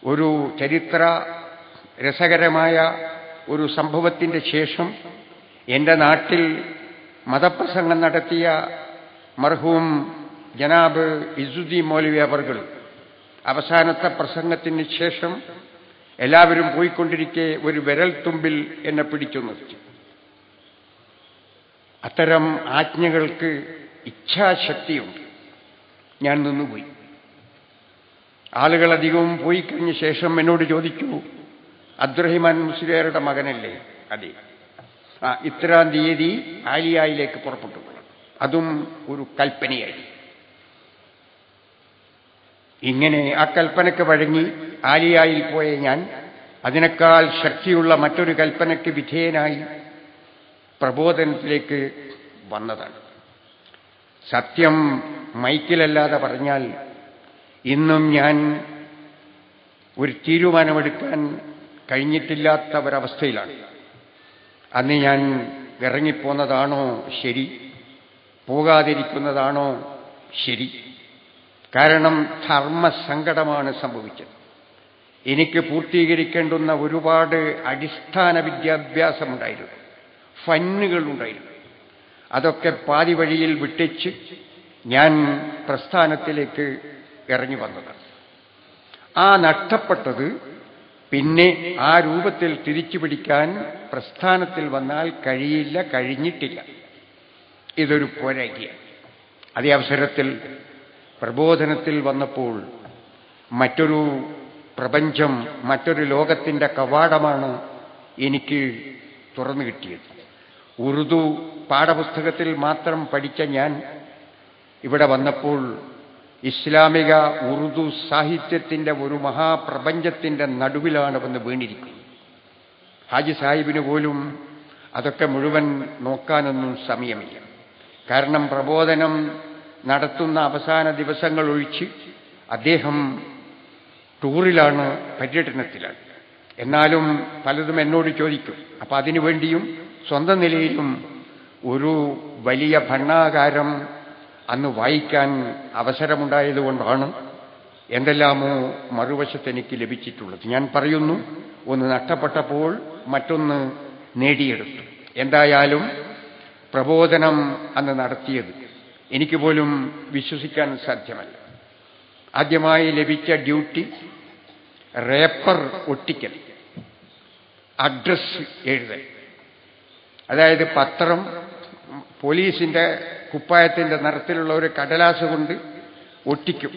ഒരു ചരിത്ര രസകരമായ ഒരു സംഭവത്തിൻ്റെ ശേഷം എൻ്റെ നാട്ടിൽ മതപ്രസംഗം നടത്തിയ മർഹൂം ജനാബ് ഇസുദ്ദീൻ മൗലവി അവർകൾ അവസാനത്തെ പ്രസംഗത്തിന് ശേഷം എല്ലാവരും പോയിക്കൊണ്ടിരിക്കെ ഒരു വിരൽ തുമ്പിൽ എന്നെ പിടിച്ചു നിർത്തി. അത്തരം ആജ്ഞകൾക്ക് ഇച്ഛാശക്തിയുണ്ട്. ഞാൻ നിന്നുപോയി. ആളുകളധികവും പോയി കഴിഞ്ഞ ശേഷം എന്നോട് ചോദിച്ചു, അബ്ദുറഹിമാൻ മുസ്ലിയാരുടെ മകനല്ലേ? അതെ. ഇത്രാം തീയതി ആലിയായിലേക്ക് പുറപ്പെട്ടു. അതും ഒരു കൽപ്പനയായി. ഇങ്ങനെ ആ കൽപ്പനയ്ക്ക് വഴങ്ങി ആലിയായിൽ പോയ ഞാൻ അതിനേക്കാൾ ശക്തിയുള്ള മറ്റൊരു കൽപ്പനയ്ക്ക് വിധേയനായി പ്രബോധനത്തിലേക്ക് വന്നതാണ്. സത്യം മൈക്കിലല്ലാതെ പറഞ്ഞാൽ ഇന്നും ഞാൻ ഒരു തീരുമാനമെടുക്കാൻ കഴിഞ്ഞിട്ടില്ലാത്ത ഒരവസ്ഥയിലാണ്. അന്ന് ഞാൻ ഇറങ്ങിപ്പോന്നതാണോ ശരി, പോകാതിരിക്കുന്നതാണോ ശരി? കാരണം ധർമ്മസങ്കടമാണ് സംഭവിച്ചത്. എനിക്ക് പൂർത്തീകരിക്കേണ്ടുന്ന ഒരുപാട് അടിസ്ഥാന വിദ്യാഭ്യാസമുണ്ടായിരുന്നു, ഫന്നുകളുണ്ടായിരുന്നു. അതൊക്കെ പാതി വഴിയിൽ വിട്ടേച്ച് ഞാൻ പ്രസ്ഥാനത്തിലേക്ക് ഇറങ്ങി വന്നതാണ്. ആ നഷ്ടപ്പെട്ടത് പിന്നെ ആ രൂപത്തിൽ തിരിച്ചു പിടിക്കാൻ പ്രസ്ഥാനത്തിൽ വന്നാൽ കഴിയില്ല, കഴിഞ്ഞിട്ടില്ല. ഇതൊരു പോരായ്മയാണ്. അതേ അവസരത്തിൽ പ്രബോധനത്തിൽ വന്നപ്പോൾ മറ്റൊരു പ്രപഞ്ചം, മറ്റൊരു ലോകത്തിന്റെ കവാടമാണ് എനിക്ക് തുറന്നു കിട്ടിയത്. ഉറുദു പാഠപുസ്തകത്തിൽ മാത്രം പഠിച്ച ഞാൻ ഇവിടെ വന്നപ്പോൾ ഇസ്ലാമിക ഉറുദു സാഹിത്യത്തിന്റെ ഒരു മഹാപ്രപഞ്ചത്തിന്റെ നടുവിലാണ് വന്ന് വീണിരിക്കുന്നത്. ഹാജി സാഹിബിന് പോലും അതൊക്കെ മുഴുവൻ നോക്കാനൊന്നും സമയമില്ല. കാരണം പ്രബോധനം നടത്തുന്ന അവസാന ദിവസങ്ങൾ ഒഴിച്ച് അദ്ദേഹം ടൂറിലാണ്, പര്യടനത്തിലാണ്. എന്നാലും പലതും എന്നോട് ചോദിക്കും. അപ്പൊ അതിനുവേണ്ടിയും സ്വന്തം നിലയിലും ഒരു വലിയ ഭണ്ണാകാരം അന്ന് വായിക്കാൻ അവസരമുണ്ടായതുകൊണ്ടാണ് എന്തെല്ലാമോ മറുവശത്ത് എനിക്ക് ലഭിച്ചിട്ടുള്ളത്. ഞാൻ പറയുന്നു, ഒന്ന് നഷ്ടപ്പെട്ടപ്പോൾ മറ്റൊന്ന് നേടിയെടുത്തു. എന്തായാലും പ്രബോധനം അന്ന് നടത്തിയത് എനിക്ക് പോലും വിശ്വസിക്കാൻ സാധ്യമല്ല. ആദ്യമായി ലഭിച്ച ഡ്യൂട്ടി റേപ്പർ ഒട്ടിക്കൽ, അഡ്രസ് എഴുതൽ. അതായത് പത്രം പോലീസിന്റെ കുപ്പായത്തിന്റെ നിറത്തിലുള്ള ഒരു കടലാസ് കൊണ്ട് ഒട്ടിക്കും.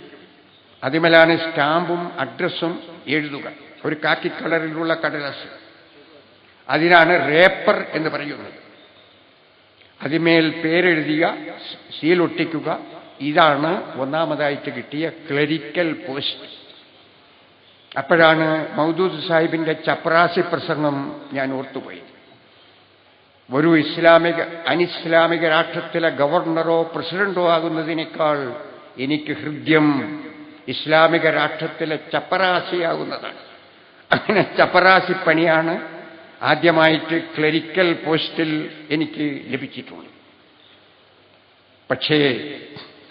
അതിമേലാണ് സ്റ്റാമ്പും അഡ്രസ്സും എഴുതുക. ഒരു കാക്കി കളറിലുള്ള കടലാസ്, അതിനാണ് റേപ്പർ എന്ന് പറയുന്നത്. അതിമേൽ പേരെഴുതിയ, സീൽ ഒട്ടിക്കുക. ഇതാണ് ഒന്നാമതായിട്ട് കിട്ടിയ ക്ലറിക്കൽ പോസ്റ്റ്. അപ്പോഴാണ് മൗദൂദ് സാഹിബിന്റെ ചപ്രാസി പ്രസംഗം ഞാൻ ഓർത്തുപോയി. ഒരു അനിസ്ലാമിക രാഷ്ട്രത്തിലെ ഗവർണറോ പ്രസിഡന്റോ ആകുന്നതിനേക്കാൾ എനിക്ക് ഹൃദ്യം ഇസ്ലാമിക രാഷ്ട്രത്തിലെ ചപ്പറാസിയാകുന്നതാണ്. അങ്ങനെ ചപ്പറാസി പണിയാണ് ആദ്യമായിട്ട് ക്ലറിക്കൽ പോസ്റ്റിൽ എനിക്ക് ലഭിച്ചിട്ടുള്ളത്. പക്ഷേ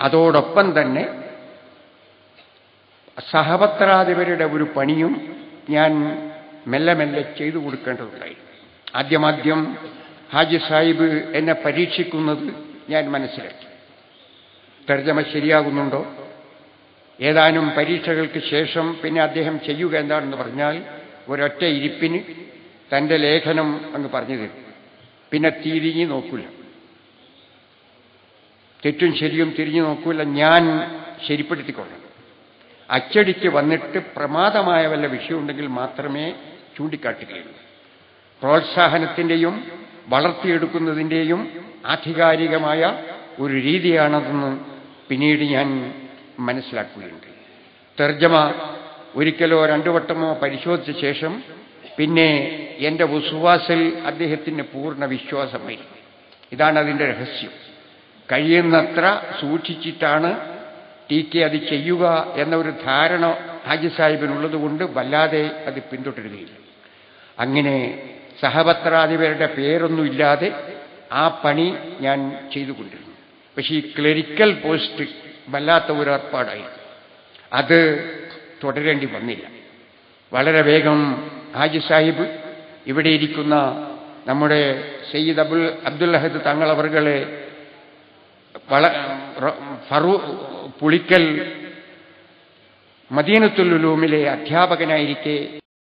അതോടൊപ്പം തന്നെ സഹപത്രാധിപരുടെ ഒരു പണിയും ഞാൻ മെല്ലെ മെല്ലെ ചെയ്തു കൊടുക്കേണ്ടതുണ്ടായിരുന്നു. ആദ്യം ഹാജി സാഹിബ് എന്നെ പരീക്ഷിക്കുന്നത് ഞാൻ മനസ്സിലാക്കി. തർജ്ജമ ശരിയാകുന്നുണ്ടോ? ഏതാനും പരീക്ഷകൾക്ക് ശേഷം പിന്നെ അദ്ദേഹം ചെയ്യുക എന്താണെന്ന് പറഞ്ഞാൽ ഒരൊറ്റ ഇരിപ്പിന് തന്റെ ലേഖനം അങ്ങ് പറഞ്ഞു തരും. പിന്നെ തിരിഞ്ഞു നോക്കൂല, തെറ്റും ശരിയും തിരിഞ്ഞു നോക്കൂല. ഞാൻ ശരിപ്പെടുത്തിക്കൊള്ളണം. അച്ചടിക്ക് വന്നിട്ട് പ്രമാദമായ വല്ല വിഷയമുണ്ടെങ്കിൽ മാത്രമേ ചൂണ്ടിക്കാട്ടുകയുള്ളൂ. പ്രോത്സാഹനത്തിന്റെയും വളർത്തിയെടുക്കുന്നതിന്റെയും ആധികാരികമായ ഒരു രീതിയാണതെന്ന് പിന്നീട് ഞാൻ മനസ്സിലാക്കുകയുണ്ട്. തർജ്ജമ ഒരിക്കലോ രണ്ടു വട്ടമോ പരിശോധിച്ച ശേഷം പിന്നെ എന്റെ വിശ്വാസിൽ അദ്ദേഹത്തിന് പൂർണ്ണ വിശ്വാസമായി. ഇതാണ് അതിന്റെ രഹസ്യം. കഴിയുന്നത്ര സൂക്ഷിച്ചിട്ടാണ് ടി.കെ. അത് ചെയ്യുക എന്ന ഒരു ധാരണ ഹാജി സാഹിബിനുള്ളതുകൊണ്ട് വല്ലാതെ അത് പിന്തുടരുകയില്ല. അങ്ങനെ സഹപത്രാധിപരുടെ പേരൊന്നുമില്ലാതെ ആ പണി ഞാൻ ചെയ്തുകൊണ്ടിരുന്നു. പക്ഷേ ഈ ക്ലറിക്കൽ പോസ്റ്റ് വല്ലാത്ത ഒരു ഏർപ്പാടായിരുന്നു. അത് തുടരേണ്ടി വന്നില്ല. വളരെ വേഗം ഹാജി സാഹിബ് ഇവിടെ ഇരിക്കുന്ന നമ്മുടെ സയ്യിദ് അബ്ദുൽ അഹദ് തങ്ങൾ അവർകളെ പുളിക്കൽ മദീനത്തുൽ ഉലൂമിലെ അധ്യാപകനായിരിക്കെ